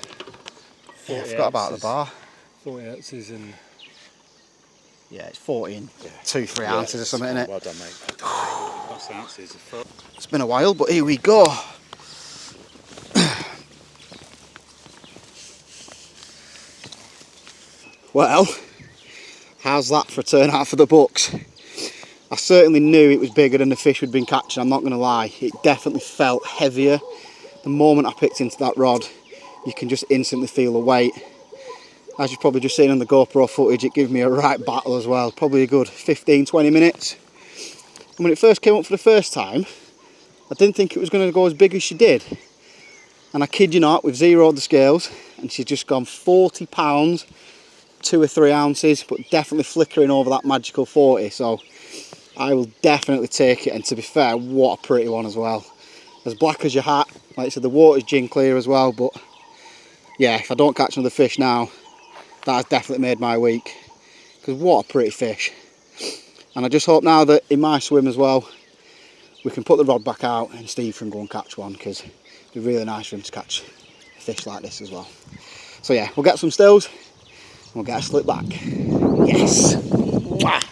40 I forgot about the bar. 40 ounces and... Yeah, it's 40 and 2-3 ounces or something, innit? Well done, mate. That's ounces. It's been a while, but here we go. Well, how's that for a turnout for the books? I certainly knew it was bigger than the fish we'd been catching, I'm not going to lie. It definitely felt heavier. The moment I picked into that rod, you can just instantly feel the weight. As you've probably just seen on the GoPro footage, it gave me a right battle as well. Probably a good 15-20 minutes. And when it first came up for the first time, I didn't think it was going to go as big as she did. And I kid you not, we've zeroed the scales and she's just gone 40 pounds, 2 or 3 ounces, but definitely flickering over that magical 40. So I will definitely take it. And to be fair, what a pretty one as well. As black as your hat, like I said, the water's gin clear as well. But yeah, if I don't catch another fish now, that has definitely made my week. Because what a pretty fish. And I just hope now that in my swim as well, we can put the rod back out and Steve can go and catch one, because it'd be really nice for him to catch a fish like this as well. So yeah, we'll get some stills and we'll get a slip back. Yes! Mwah.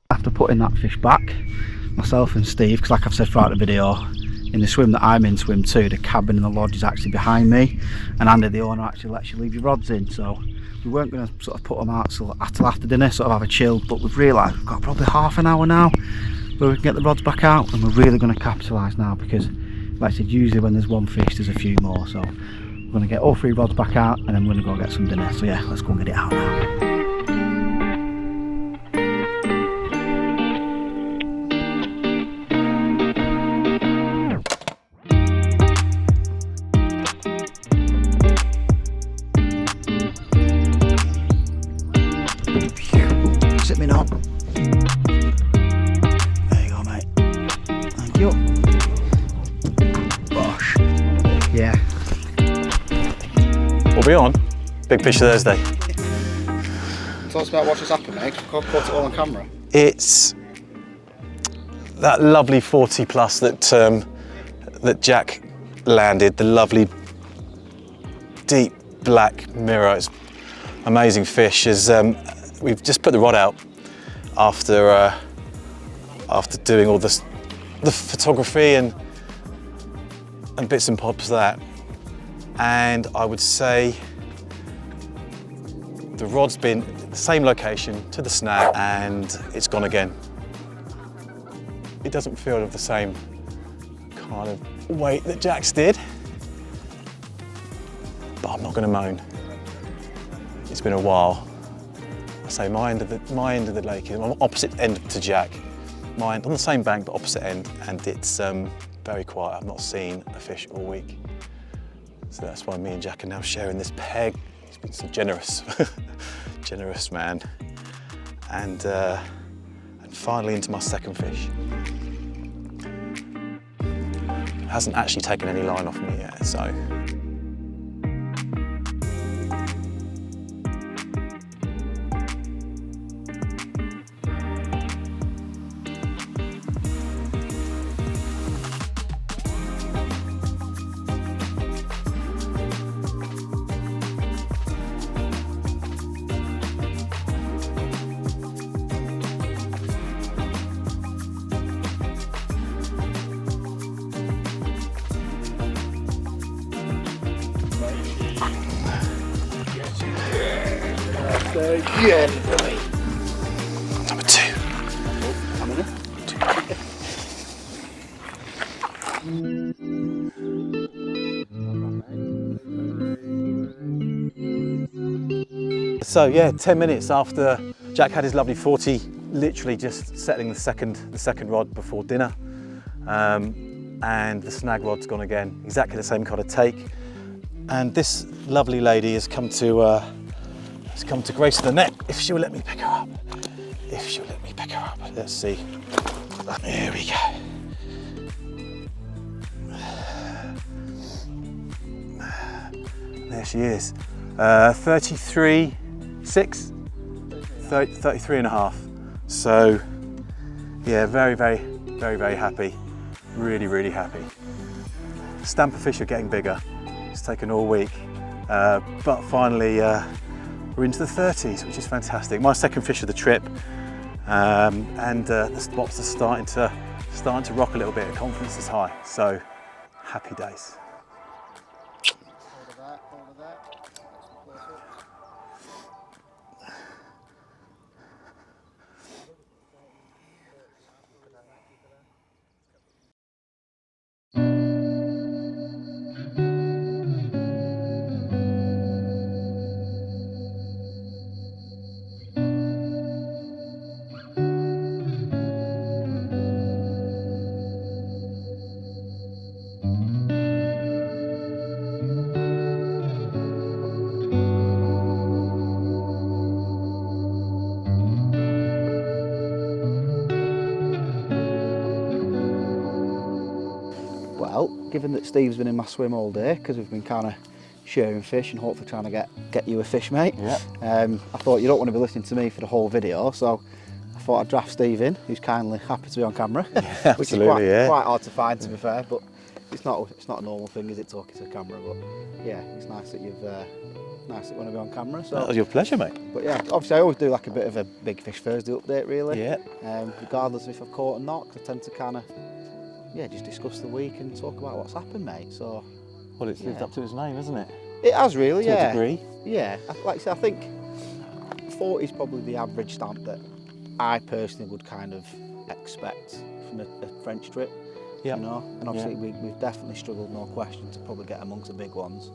After putting that fish back, myself and Steve, because like I've said throughout the video, in the swim that I'm in, swim 2, the cabin and the lodge is actually behind me, and Andy the owner actually lets you leave your rods in, so we weren't going to sort of put them out till after dinner, sort of have a chill, but we've realised we've got probably half an hour now where we can get the rods back out, and we're really going to capitalise now, because like I said, usually when there's one fish there's a few more, so we're going to get all 3 rods back out and then we're going to go get some dinner. So yeah, let's go and get it out now. Sit me now. There you go, mate. Thank you. Bosh. Yeah. What are we on? Big Fish Thursday. Tell us about what's just happened, mate. Caught it all on camera. It's that lovely 40 plus that that Jack landed. The lovely deep black mirror. It's amazing fish. As we've just put the rod out after doing all the photography and bits and bobs of that, and I would say the rod's been the same location to the snag and it's gone again. It doesn't feel of the same kind of weight that Jack's did, but I'm not going to moan. It's been a while. I say my end of the lake is on opposite end to Jack. Mine on the same bank but opposite end, and it's very quiet. I've not seen a fish all week. So that's why me and Jack are now sharing this peg. He's been so generous, generous man. And finally into my second fish. Hasn't actually taken any line off me yet, so. Yeah, boy. Number 2. Oh, I'm in it. So yeah, 10 minutes after Jack had his lovely 40, literally just settling the second rod before dinner. And the snag rod's gone again, exactly the same kind of take. And this lovely lady has come to grace the net, if she'll let me pick her up. If she'll let me pick her up. Let's see. Here we go. There she is. 33.6, 33 and a half. So yeah, very happy. Really happy. Stamper fish are getting bigger. It's taken all week, but finally we're into the 30s, which is fantastic. My second fish of the trip, and the spots are starting to rock a little bit. Confidence is high, so happy days. Well, given that Steve's been in my swim all day, because we've been kind of sharing fish and hopefully trying to get you a fish, mate. Yeah. I thought you don't want to be listening to me for the whole video, so I thought I'd draft Steve in, who's kindly happy to be on camera. Yeah, which is quite hard to find, to be fair, but it's not a normal thing, is it, talking to camera? But yeah, it's nice that you want to be on camera. So That was your pleasure, mate. But yeah, obviously I always do like a bit of a Big Fish Thursday update, really. Yeah. Regardless of if I've caught or not, 'cause I tend to kind of just discuss the week and talk about what's happened, mate. So Well, it's lived up to its name, hasn't it? it has really, To yeah. a degree. Yeah, like I say, I think 40 is probably the average stamp that I personally would kind of expect from a French trip. Yeah. You know, and obviously we've definitely struggled, no question, to probably get amongst the big ones.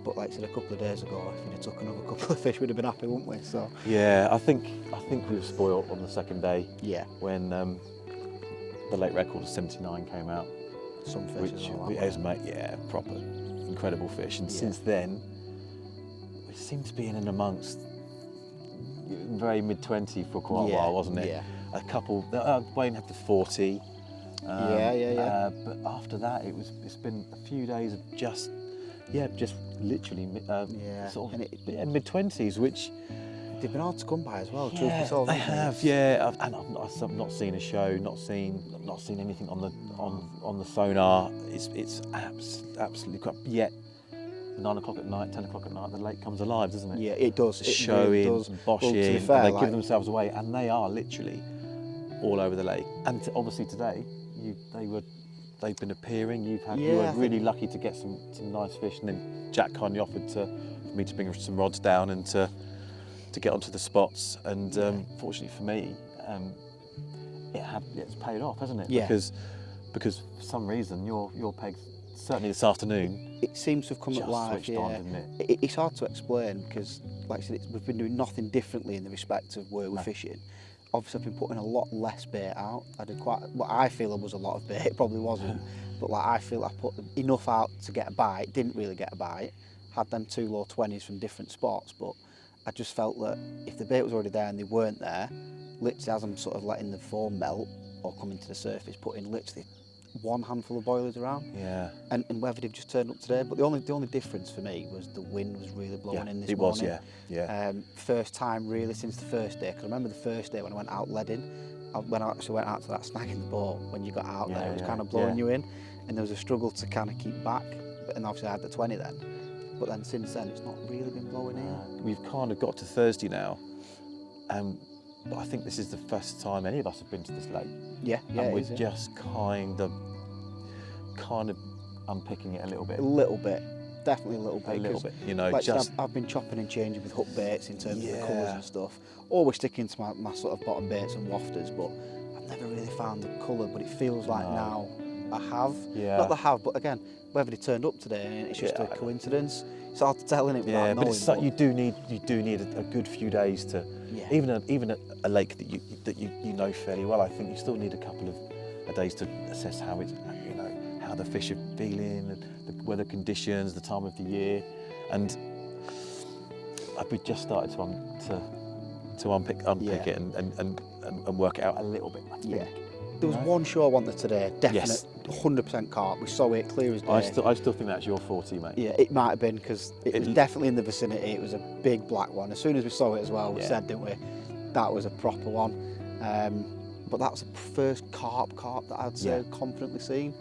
But like I said a couple of days ago, if we'd have took another couple of fish, we'd have been happy, wouldn't we? So Yeah, I think we were spoiled on the second day. yeah, When the late record of 79 came out, some fish which and all that. is, mate, yeah, proper incredible fish. And since then, we seemed to be in and amongst very mid-20 for quite a while, wasn't it? Yeah. A couple. Wayne had the 40. But after that, it's been a few days of just literally sort of mid-20s, which They've been hard to come by as well. truth be yeah, told, they haven't have. Yeah, and I've not seen a show, not seen anything on the sonar. It's absolutely crap. Yet 9 o'clock at night, 10 o'clock at night, the lake comes alive, doesn't it? Yeah, it does. It Showing, really does. and Well, to be boshing, fair, and they like- give themselves away, and they are literally all over the lake. And obviously today, they've been appearing. You were really lucky to get some nice fish, and then Jack kindly offered for me to bring some rods down and to get onto the spots. And fortunately for me, it's paid off, hasn't it? Yeah. Because for some reason your pegs, certainly this afternoon, It seems to have come just at life. switched on, didn't it? It's hard to explain because, like I said, we've been doing nothing differently in the respect of where we're fishing. Obviously, I've been putting a lot less bait out. I did what I feel was a lot of bait. It probably wasn't, but like I feel I put enough out to get a bite. Didn't really get a bite. Had them 2 low 20s from different spots, but I just felt that if the bait was already there and they weren't there, literally as I'm sort of letting the foam melt or coming to the surface, putting literally 1 handful of boilers around. Yeah. And whether they've just turned up today, but the only difference for me was the wind was really blowing in this it morning. was, yeah. First time really since the first day, because I remember the first day when I went out leading, when I actually went out to that snag in the boat, when you got out there, it was kind of blowing you in, and there was a struggle to kind of keep back, and obviously I had the 20 then, but then since then it's not really been blowing in. We've kind of got to Thursday now, but I think this is the first time any of us have been to this lake. Yeah, And we're just kind of unpicking it a little bit. a little bit, definitely a little bit. A little 'cause bit, you know, like just I've been chopping and changing with hook baits in terms of the colours and stuff. Always sticking to my sort of bottom baits and wafters, but I've never really found the colour. But it feels like now I have. Yeah. Not that I have, but again, whether they turned up today and it's just a coincidence. It's hard to tell, innit? Yeah, but knowing, it's like you do need a good few days to even a lake that you know fairly well. I think you still need a couple of days to assess how it's how the fish are feeling, the weather conditions, the time of the year, and we just started to unpick it and work it out a little bit. I think. There was one show I wanted today, definite 100% carp. We saw it clear as day. I still think that's your 40, mate. Yeah, it might have been because it was definitely in the vicinity. It was a big black one. As soon as we saw it as well, we said, didn't we, that was a proper one. But that was the first carp that I'd say confidently seen.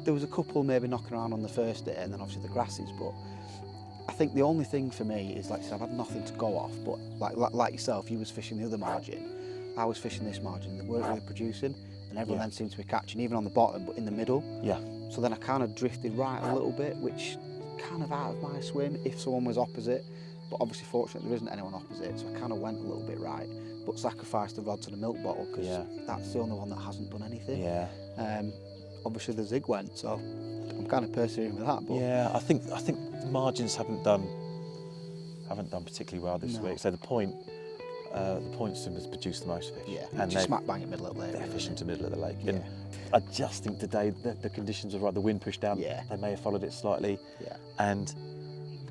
There was a couple maybe knocking around on the first day, and then obviously the grasses. But I think the only thing for me is, like I said, I've had nothing to go off. But like yourself, you was fishing the other margin. I was fishing this margin. They weren't really producing. And everyone then seemed to be catching, even on the bottom, but in the middle. Yeah. So then I kind of drifted right a little bit, which kind of out of my swim if someone was opposite. But obviously, fortunately, there isn't anyone opposite, so I kind of went a little bit right. But sacrificed the rod to the milk bottle because that's the only one that hasn't done anything. Yeah. Obviously, the zig went, so I'm kind of persevering with that. But yeah, I think the margins haven't done particularly well this week. So the point swim has produced the most fish. Yeah, and just smack bang in the middle of the lake. They're fishing to the middle of the lake. Yeah. And I just think today the conditions are right. The wind pushed down. Yeah. They may have followed it slightly. Yeah. And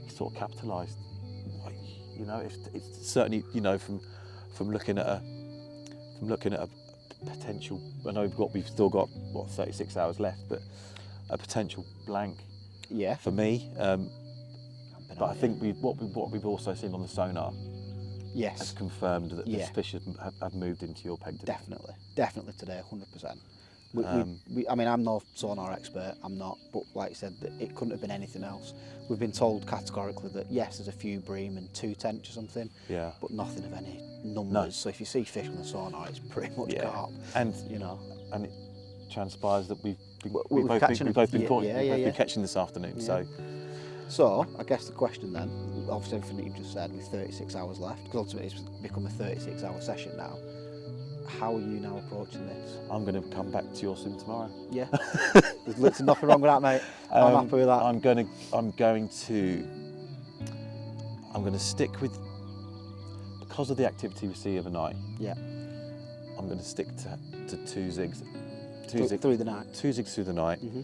sort of capitalised. It's certainly from looking at a potential. I know we've still got 36 hours left, but a potential blank. Yeah. For me. But I think what we've also seen on the sonar. Yes. Has confirmed that the fish have moved into your peg today. Definitely today, 100%. I mean, I'm no sonar expert, I'm not, but like I said, it couldn't have been anything else. We've been told categorically that yes, there's a few bream and 2 tench or something, but nothing of any numbers. No. So if you see fish on the sonar, it's pretty much carp. And and it transpires that we've both been catching this afternoon. Yeah. So I guess the question then, obviously everything that you've just said, with 36 hours left, because ultimately it's become a 36-hour session now. How are you now approaching this? I'm going to come back to your swim tomorrow. Yeah, there's literally nothing wrong with that, mate. I'm happy with that. I'm going to stick with, because of the activity we see overnight. Yeah. I'm going to stick to 2 zigs. Through the night. 2 zigs through the night. Mm-hmm.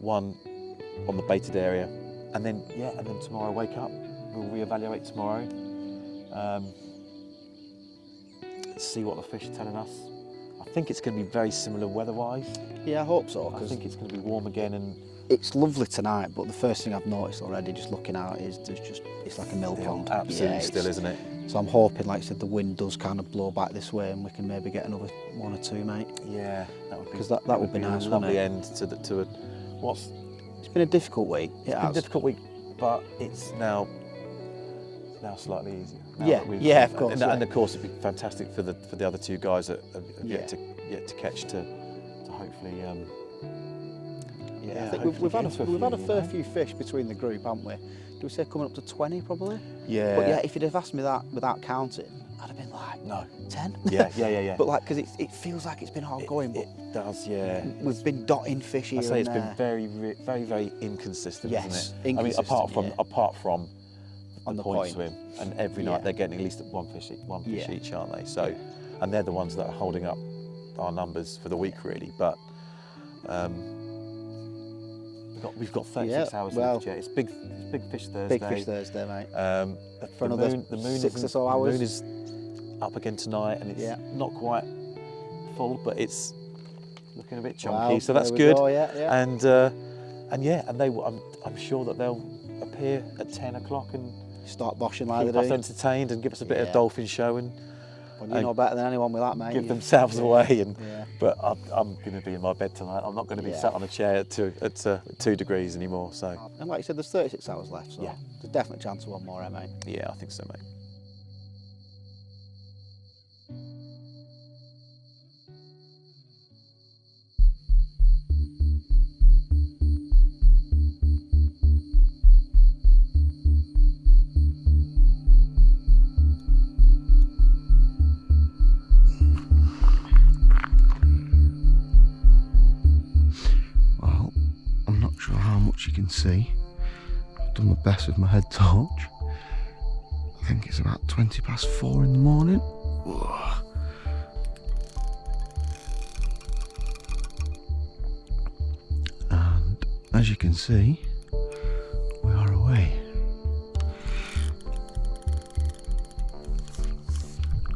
One on the baited area, and then tomorrow wake up. We'll reevaluate tomorrow. See what the fish are telling us. I think it's going to be very similar weather-wise. Yeah, I hope so. I think it's going to be warm again, and it's lovely tonight. But the first thing I've noticed already, just looking out, is it's like a mill pond. Absolutely still, isn't it? So I'm hoping, like I said, the wind does kind of blow back this way, and we can maybe get another 1 or 2, mate. Yeah, that would be. Because that would be nice. A lovely end to a what's. It's been a difficult week. It's been a difficult week, but it's now slightly easier. Yeah, of course. And of course, it'd be fantastic for the other 2 guys that have yet to catch to hopefully. I think we've had a fair few fish between the group, haven't we? Do we say coming up to 20 probably? Yeah. But yeah, if you'd have asked me that without counting, I'd have been like, no, 10. Yeah. But like, because it feels like it's been hard going. But it does, yeah. We've been dotting fish here. I say it's been very, very inconsistent, isn't it? Inconsistent. I mean, apart from on the point swim, and every night they're getting at least one fish each, aren't they? So, and they're the ones that are holding up our numbers for the week, really. But we've got 36 hours left yet. It's big fish Thursday. Big fish Thursday, mate. For the moon 6 or so hours. The moon is up again tonight, and it's not quite full, but it's looking a bit chunky. So that's good. And I'm sure that they'll appear at 10 o'clock and start boshing like they keep us do. entertained and give us a bit of dolphin show, and well, you know better than anyone with that, mate. Give themselves away. But I'm going to be in my bed tonight. I'm not going to be sat on a chair at 2 degrees anymore. So. And like you said, there's 36 hours left, so there's definitely a chance of one more, mate. Yeah, I think so, mate. see, I've done my best with my head torch. I think it's about 4:20 in the morning. Whoa. And as you can see, we are away.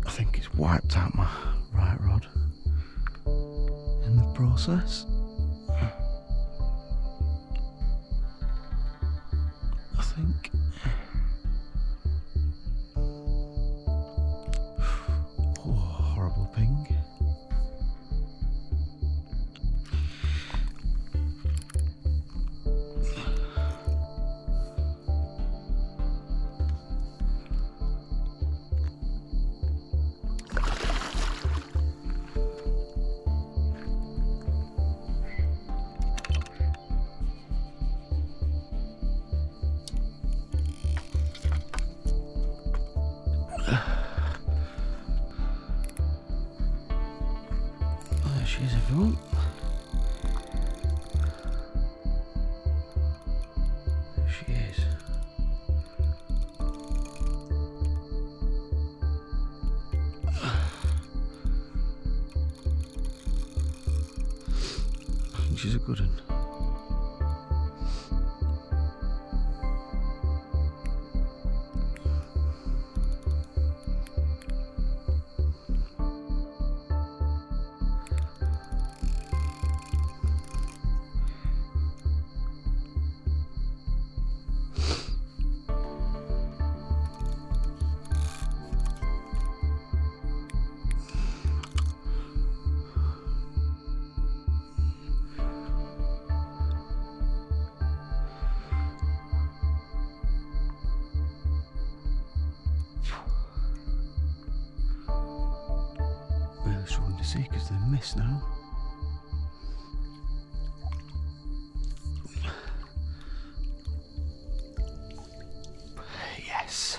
I think it's wiped out my right rod in the process. I think. Oh, horrible ping. There she is, everyone. There she is. I think she's a good one. Really struggling to see because they're missed now. Yes.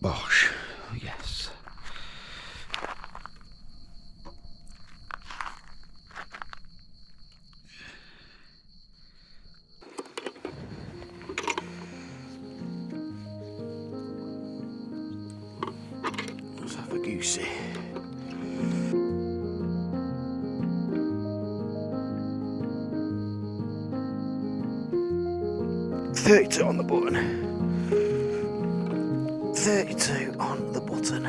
Bosh, yes. Let's have a goosey. $32 on the button. 32 on the button.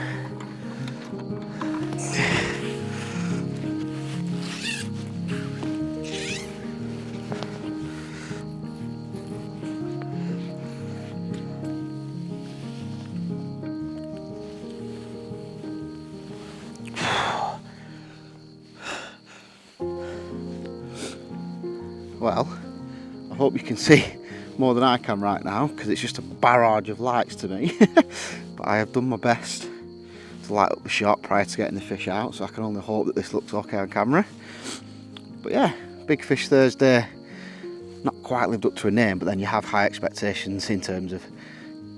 Well, I hope you can see more than I can right now because it's just a barrage of lights to me. But I have done my best to light up the shot prior to getting the fish out, so I can only hope that this looks okay on camera. But yeah, Big Fish Thursday, not quite lived up to a name, but then you have high expectations in terms of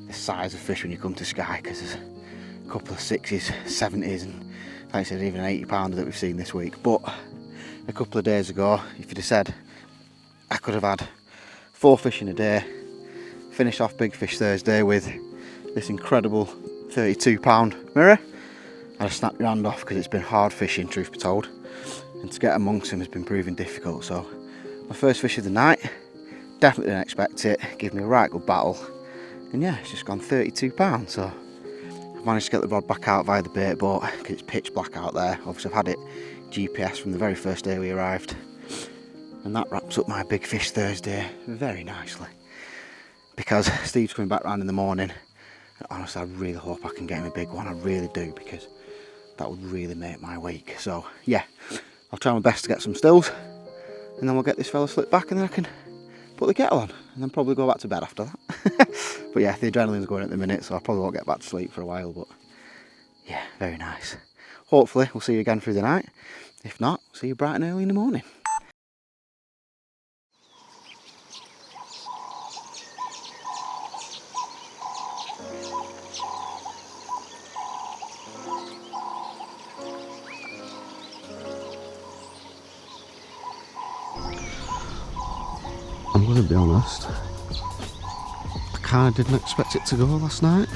the size of fish when you come to Skye, because there's a couple of 60s, 70s and like I said, even an 80 pounder that we've seen this week. But a couple of days ago, if you'd have said I could have had 4 fish in a day, finished off Big Fish Thursday with this incredible 32 pound mirror, I'd have snapped your hand off, because it's been hard fishing, truth be told, and to get amongst them has been proving difficult. So my first fish of the night, definitely didn't expect it, gave me a right good battle, and yeah, it's just gone 32 pounds. So I've managed to get the rod back out via the bait boat because it's pitch black out there. Obviously I've had it GPS from the very first day we arrived. And that wraps up my Big Fish Thursday very nicely. Because Steve's coming back round in the morning, and honestly I really hope I can get him a big one, I really do, because that would really make my week. So yeah, I'll try my best to get some stills, and then we'll get this fella slipped back, and then I can put the kettle on, and then probably go back to bed after that. But yeah, the adrenaline's going at the minute, so I probably won't get back to sleep for a while, but yeah, very nice. Hopefully we'll see you again through the night. If not, see you bright and early in the morning. going to be honest, I kind of didn't expect it to go last night.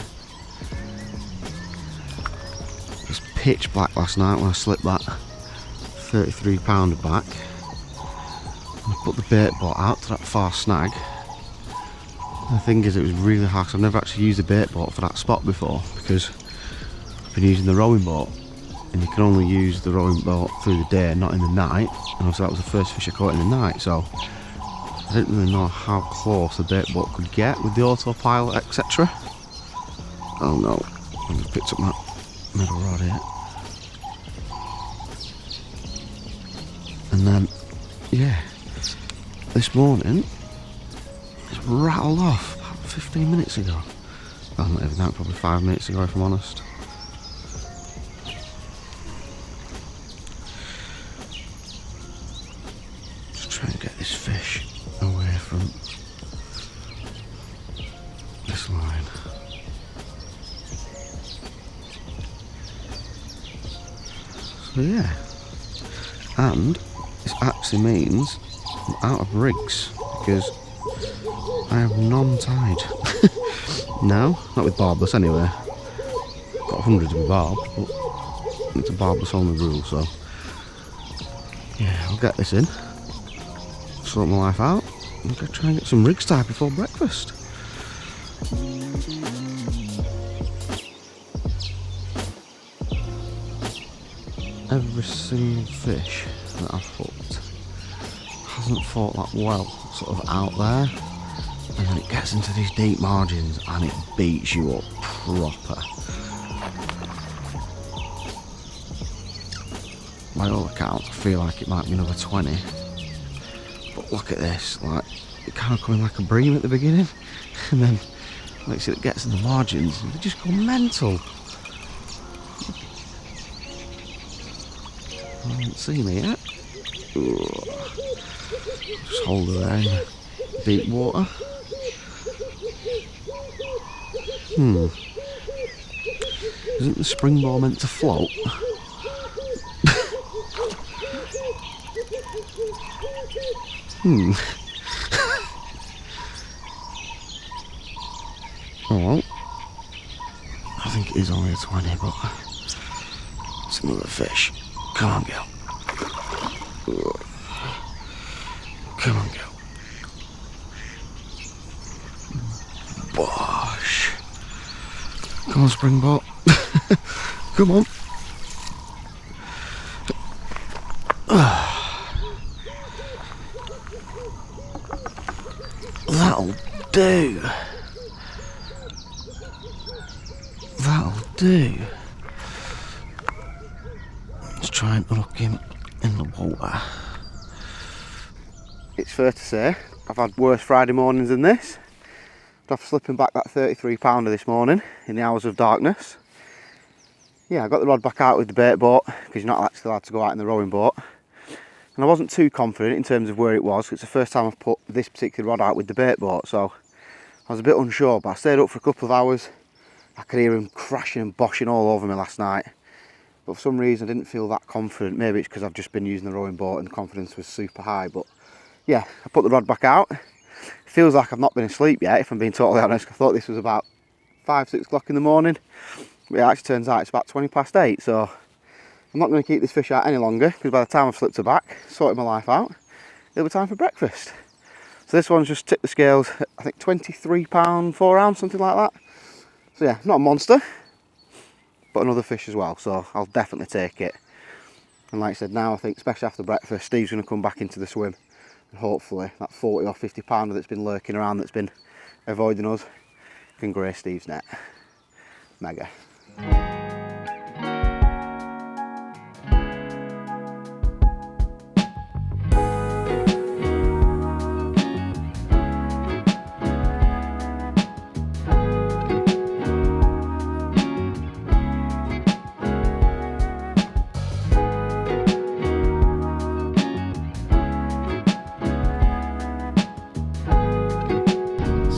It was pitch black last night when I slipped that 33 pounder back. And I put the bait boat out to that far snag. And the thing is, it was really hard because I've never actually used a bait boat for that spot before, because I've been using the rowing boat, and you can only use the rowing boat through the day, not in the night. And obviously that was the first fish I caught in the night, so I didn't really know how close the bait boat could get with the autopilot, etc. Oh no, I just picked up that middle rod here. And then, yeah, this morning, it's rattled off about 15 minutes ago. Well, not even that, probably 5 minutes ago if I'm honest. Just trying to get this fish away from this line. So yeah, and this actually means I'm out of rigs because I have none tied. No, not with barbless anyway. Got hundreds with barbed, but it's a barbless only rule, so yeah, I'll get this in, sort my life out, and go try and get some rigs tied before breakfast. Every single fish that I've hooked hasn't fought that well, sort of out there, and then it gets into these deep margins and it beats you up proper. By all accounts, I feel like it might be another 20, but look at this, like it kind of coming like a bream at the beginning, and then like you see it gets in the margins and they just go mental. I haven't seen it yet. Ugh. Just hold her there in deep water. Isn't the springboard meant to float? Oh well. I think it is only a 20, but it's another fish. Come on, girl. Come on, girl. Bosh. Come on, springboard. Come on. That'll do. That'll do. Let's try and hook him in the water. It's fair to say I've had worse Friday mornings than this. After slipping back that 33 pounder this morning in the hours of darkness. Yeah, I got the rod back out with the bait boat because you're not actually allowed to go out in the rowing boat. And I wasn't too confident in terms of where it was. It's the first time I've put this particular rod out with the bait boat, so I was a bit unsure, but I stayed up for a couple of hours. I could hear him crashing and boshing all over me last night. But for some reason I didn't feel that confident. Maybe it's because I've just been using the rowing boat and the confidence was super high. But yeah, I put the rod back out. It feels like I've not been asleep yet, if I'm being totally honest. I thought this was about 5-6 o'clock in the morning. But it actually turns out it's about 20 past 8. So I'm not going to keep this fish out any longer, because by the time I've slipped her back, sorted my life out, it'll be time for breakfast. So this one's just tipped the scales, I think 23 pound 4 ounce, something like that. So yeah, not a monster, but another fish as well, so I'll definitely take it. And like I said, now I think, especially after breakfast, Steve's going to come back into the swim, and hopefully that 40 or 50 pounder that's been lurking around, that's been avoiding us, can grace Steve's net. Mega.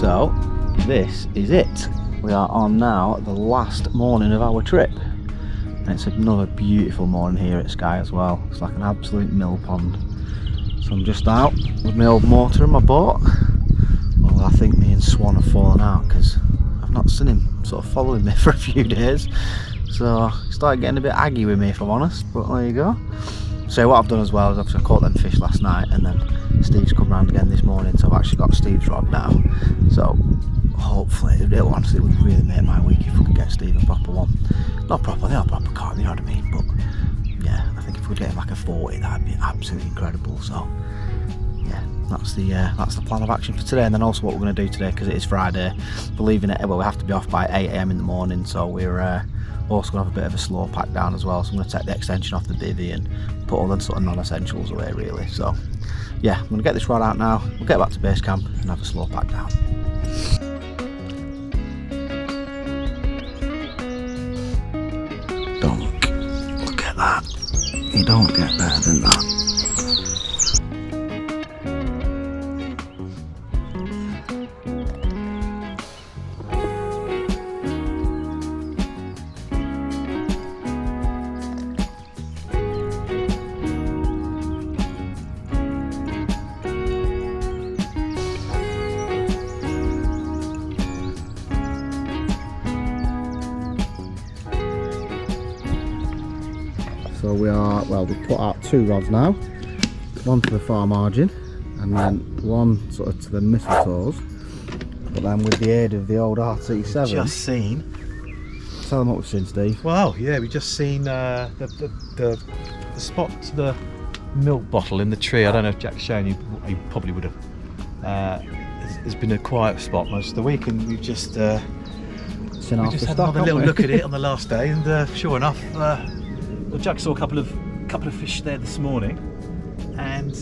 So this is it. We are on now the last morning of our trip, and it's another beautiful morning here at Skye as well. It's like an absolute mill pond. So I'm just out with my old motor and my boat, swan have fallen out because I've not seen him sort of following me for a few days. So he started getting a bit aggy with me, if I'm honest, but there you go. So what I've done as well is obviously I caught them fish last night, and then Steve's come round again this morning, so I've actually got Steve's rod now. So hopefully, honestly, it would really make my week if we could get Steve a proper one. Not proper, they are proper carp, you know what I mean, but yeah, I think if we could get him like a 40, that'd be absolutely incredible. So yeah, that's the plan of action for today. And then also what we're going to do today, because it is Friday, believing it, well, we have to be off by 8 AM in the morning, so we're also going to have a bit of a slow pack down as well. So I'm going to take the extension off the bivvy and put all the sort of non-essentials away really. So yeah, I'm going to get this rod out now, we'll get back to base camp and have a slow pack down. Look at that, you don't get better than that. So we've put out 2 rods now, one to the far margin and then one sort of to the mistletoes, but then with the aid of the old RT7. Just seen. Tell them what we've seen, Steve. Well, yeah, we've just seen the spot to the milk bottle in the tree. I don't know if Jack's shown you, he probably would have. It's been a quiet spot most of the week, and we've just had another little look at it on the last day, and sure enough, well, Jack saw a couple of fish there this morning, and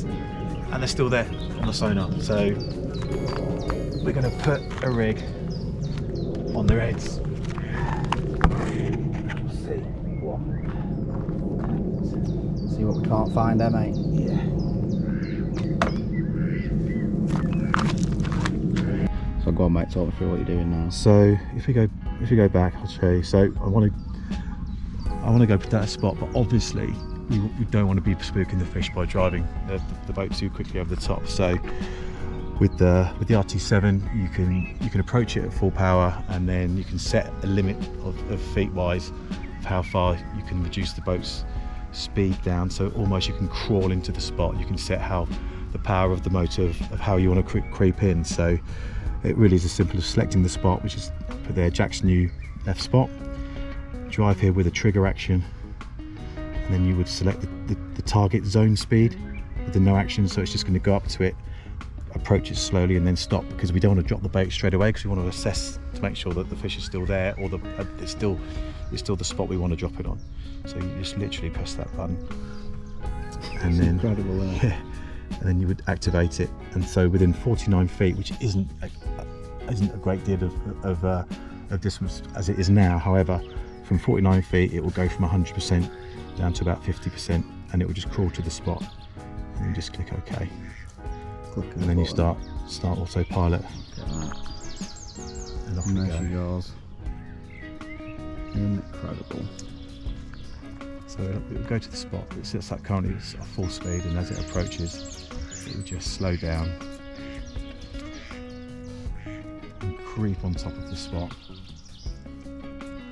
they're still there on the sonar. So we're going to put a rig on their heads. See what we can't find there, mate. Yeah. So go on, mate, talk me through what you're doing now. So if we go back, I'll show you. So I want to go put that spot, but obviously we don't want to be spooking the fish by driving the boat too quickly over the top. So with the RT7, you can approach it at full power, and then you can set a limit of feet wise of how far you can reduce the boat's speed down. So almost you can crawl into the spot. You can set how the power of the motor of how you want to creep in. So it really is as simple as selecting the spot, which is for there Jack's new left spot. Drive here with a trigger action, and then you would select the target zone speed with the no action. So it's just going to go up to it, approach it slowly, and then stop, because we don't want to drop the bait straight away, because we want to assess to make sure that the fish is still there, or it's still the spot we want to drop it on. So you just literally press that button, and then incredible, isn't it? yeah, and then you would activate it. And so within 49 feet, which isn't a great deal of distance as it is now, however, from 49 feet it will go from 100% down to about 50%, and it will just crawl to the spot, and you just click OK, and then you start autopilot, and off we There she go. goes. Incredible. So it will go to the spot. It's like currently it's at full speed, and as it approaches it will just slow down and creep on top of the spot,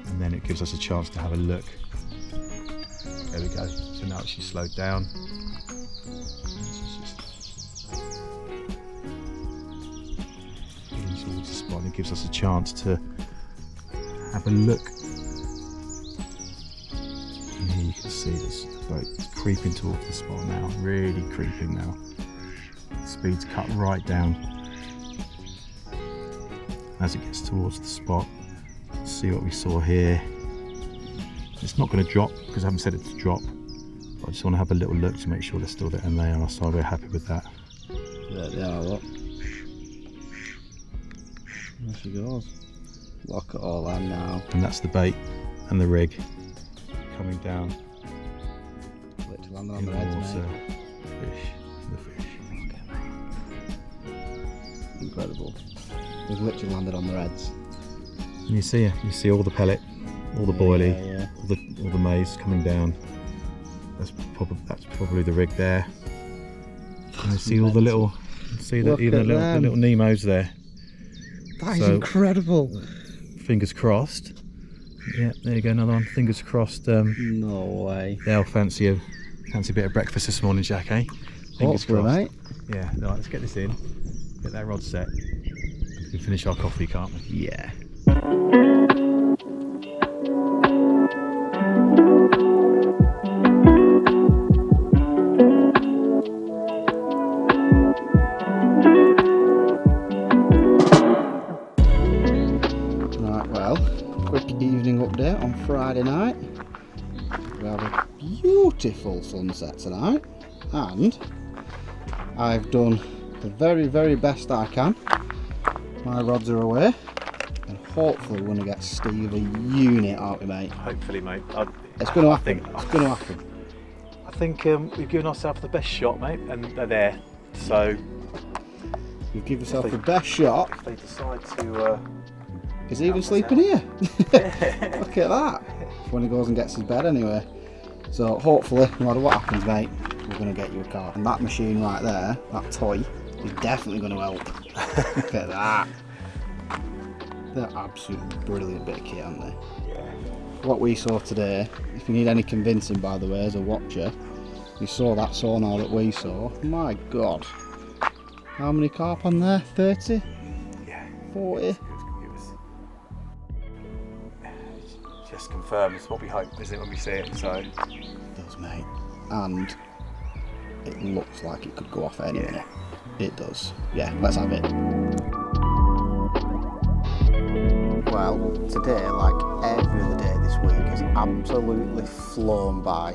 and then it gives us a chance to have a look. There we go. So now she's slowed down. She's just heading towards the spot, and it gives us a chance to have a look. And here you can see this boat creeping towards the spot now, really creeping now. The speed's cut right down. As it gets towards the spot, see what we saw here. It's not going to drop because I haven't set it to drop, but I just want to have a little look to make sure they're still there, and they are, so we're happy with that. There they are, look. There she goes. Look at all that now. And that's the bait and the rig coming down Literally landed on in the the heads, water. mate. The fish. Look at that. Incredible. We've literally landed on their heads. And you see all the pellet, all the boilie, Yeah. all the maize coming down. That's probably the rig there. And you see all the little, see that Look even at the them. little Nemos there. That is incredible. Fingers crossed. Yeah, there you go, another one. Fingers crossed. No way. They'll fancy a bit of breakfast this morning, Jack, eh? Fingers Hopefully, crossed. mate. Yeah, right, let's get this in, get that rod set. We can finish our coffee, can't we? Yeah. Right, well, quick evening update on Friday night. We have a beautiful sunset tonight, and I've done the very, very best I can. My rods are away, and hopefully we're going to get Steve a unit, aren't we, mate? Hopefully, mate. It's going to happen. It's going to happen. I think we've given ourselves the best shot, mate, and they're there. So You give yourself the best shot. if they decide to, Is he even sleeping here? Look at that. When he goes and gets his bed anyway. So hopefully, no matter what happens, mate, we're going to get you a car. And that machine right there, that toy, is definitely going to help. Look at that. They're absolutely brilliant bit of kit, aren't they? yeah, What we saw today, if you need any convincing, by the way, as a watcher, you saw that sonar that we saw. My God. How many carp on there? 30? yeah, 40? it was just confirms what we hope, isn't it, when we see it? So It does, mate. And it looks like it could go off any minute. It does. Yeah, let's have it. Well, today, like every other day this week, has absolutely flown by.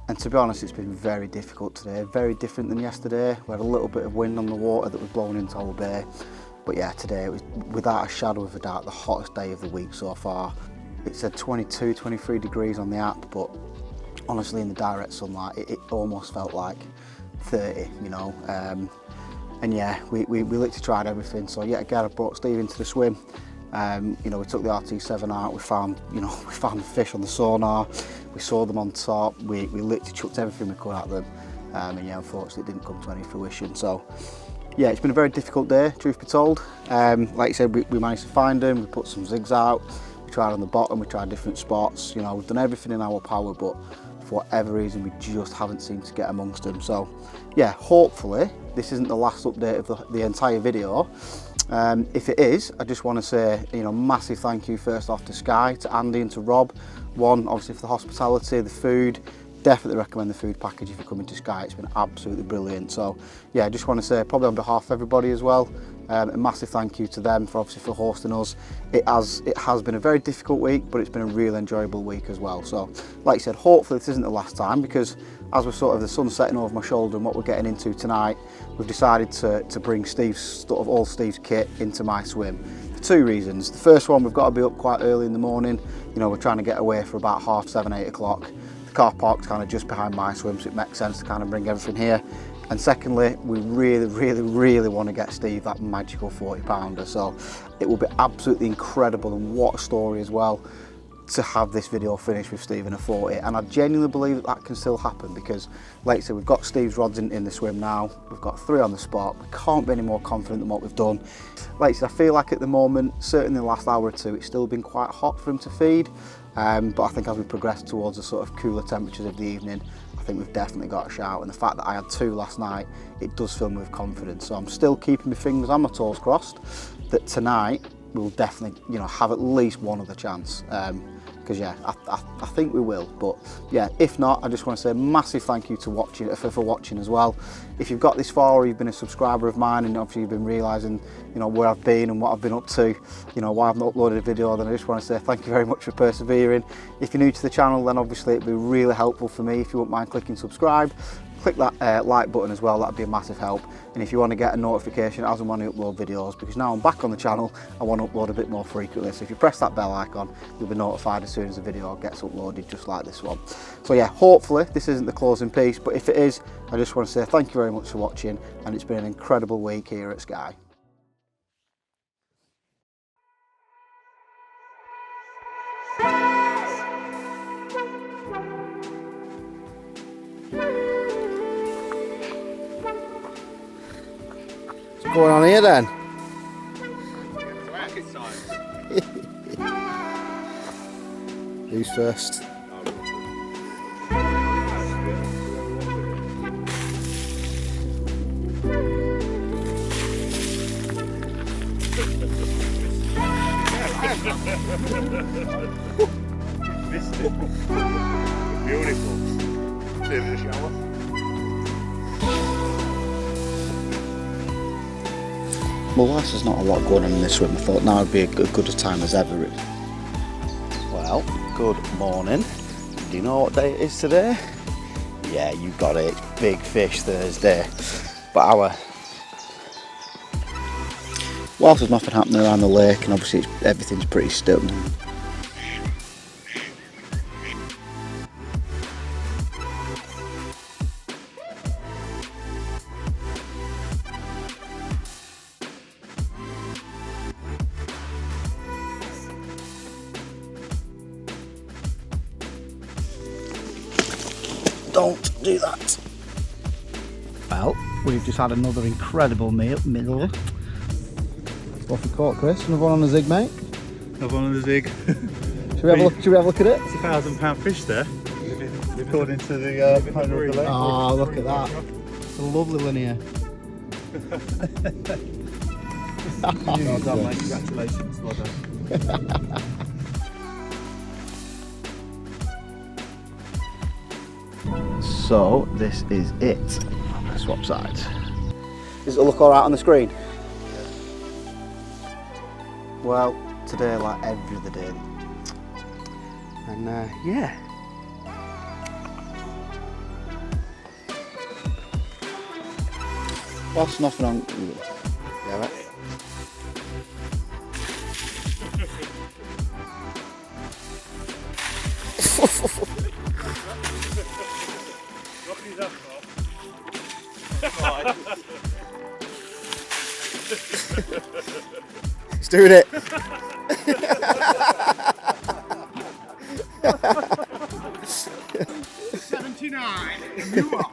And to be honest, it's been very difficult today. Very different than yesterday. We had a little bit of wind on the water that was blowing into our bay. But yeah, today it was, without a shadow of a doubt, the hottest day of the week so far. It said 22, 23 degrees on the app, but honestly in the direct sunlight, it almost felt like 30, you know. And yeah, we literally tried everything. So yet again, I brought Steve into the swim. You know, we took the RT7 out, we found the fish on the sonar, we saw them on top, we literally chucked everything we could at them. And yeah, unfortunately it didn't come to any fruition. So yeah, it's been a very difficult day, truth be told. Like you said, we managed to find them, we put some zigs out, we tried on the bottom, we tried different spots, you know, we've done everything in our power, but for whatever reason we just haven't seemed to get amongst them. So yeah, hopefully this isn't the last update of the entire video. If it is, I just want to say, you know, massive thank you first off to Sky, to Andy and to Rob. One, obviously for the hospitality, the food. Definitely recommend the food package if you're coming to Sky. It's been absolutely brilliant. So yeah, I just want to say, probably on behalf of everybody as well, a massive thank you to them for obviously for hosting us. It has been a very difficult week, but it's been a real enjoyable week as well. So like I said, hopefully this isn't the last time, because as we're sort of the sun setting over my shoulder and what we're getting into tonight, we've decided to bring all Steve's kit into my swim for two reasons. The first one, we've got to be up quite early in the morning. You know, we're trying to get away for about 7:30, 8 o'clock. The car park's kind of just behind my swim, so it makes sense to kind of bring everything here. And secondly, we really want to get Steve that magical 40 pounder. So it will be absolutely incredible, and what a story as well, to have this video finished with Steve in a 40. And I genuinely believe that can still happen, because like I said, we've got Steve's rods in the swim now, we've got 3 on the spot, we can't be any more confident than what we've done. Like I said, I feel like at the moment, certainly the last hour or two, it's still been quite hot for him to feed, but I think as we progress towards the sort of cooler temperatures of the evening, I think we've definitely got a shout. And the fact that I had 2 last night, it does fill me with confidence. So I'm still keeping my fingers and my toes crossed that tonight we'll definitely, you know, have at least one other chance. Because yeah, I think we will. But yeah, if not, I just want to say a massive thank you to for watching as well. If you've got this far, or you've been a subscriber of mine, and obviously you've been realising, you know, where I've been and what I've been up to, you know, why I've not uploaded a video, then I just want to say thank you very much for persevering. If you're new to the channel, then obviously it'd be really helpful for me if you wouldn't mind clicking subscribe. Click that like button as well, that'd be a massive help. And if you want to get a notification as and when I upload videos, because now I'm back on the channel, I want to upload a bit more frequently. So if you press that bell icon, you'll be notified as soon as the video gets uploaded, just like this one. So yeah, hopefully this isn't the closing piece, but if it is, I just want to say thank you very much for watching, and it's been an incredible week here at Sky. What's going on here then? Who's first? Missed it. Beautiful. See it in the shower. Well, whilst there's not a lot going on in this swim, I thought now would be as good a time as ever. Well, good morning. Do you know what day it is today? Yeah, you got it. It's Big Fish Thursday. But whilst there's nothing happening around the lake, and obviously everything's pretty still. Don't do that. Well, we've just had another incredible meal. What we caught, Chris? Another one on the zig, mate. Another one on the zig. Should we have a look? Should we have a look at it? It's a £1,000 fish there. According to the owner of the lake. Oh, look at that! It's a lovely linear. Well done, mate. Congratulations. Well done. So this is it. Swap sides. Does it look alright on the screen? Well, today like every other day. And yeah. Whilst nothing on. Yeah, right. He's doing it. 79. You are.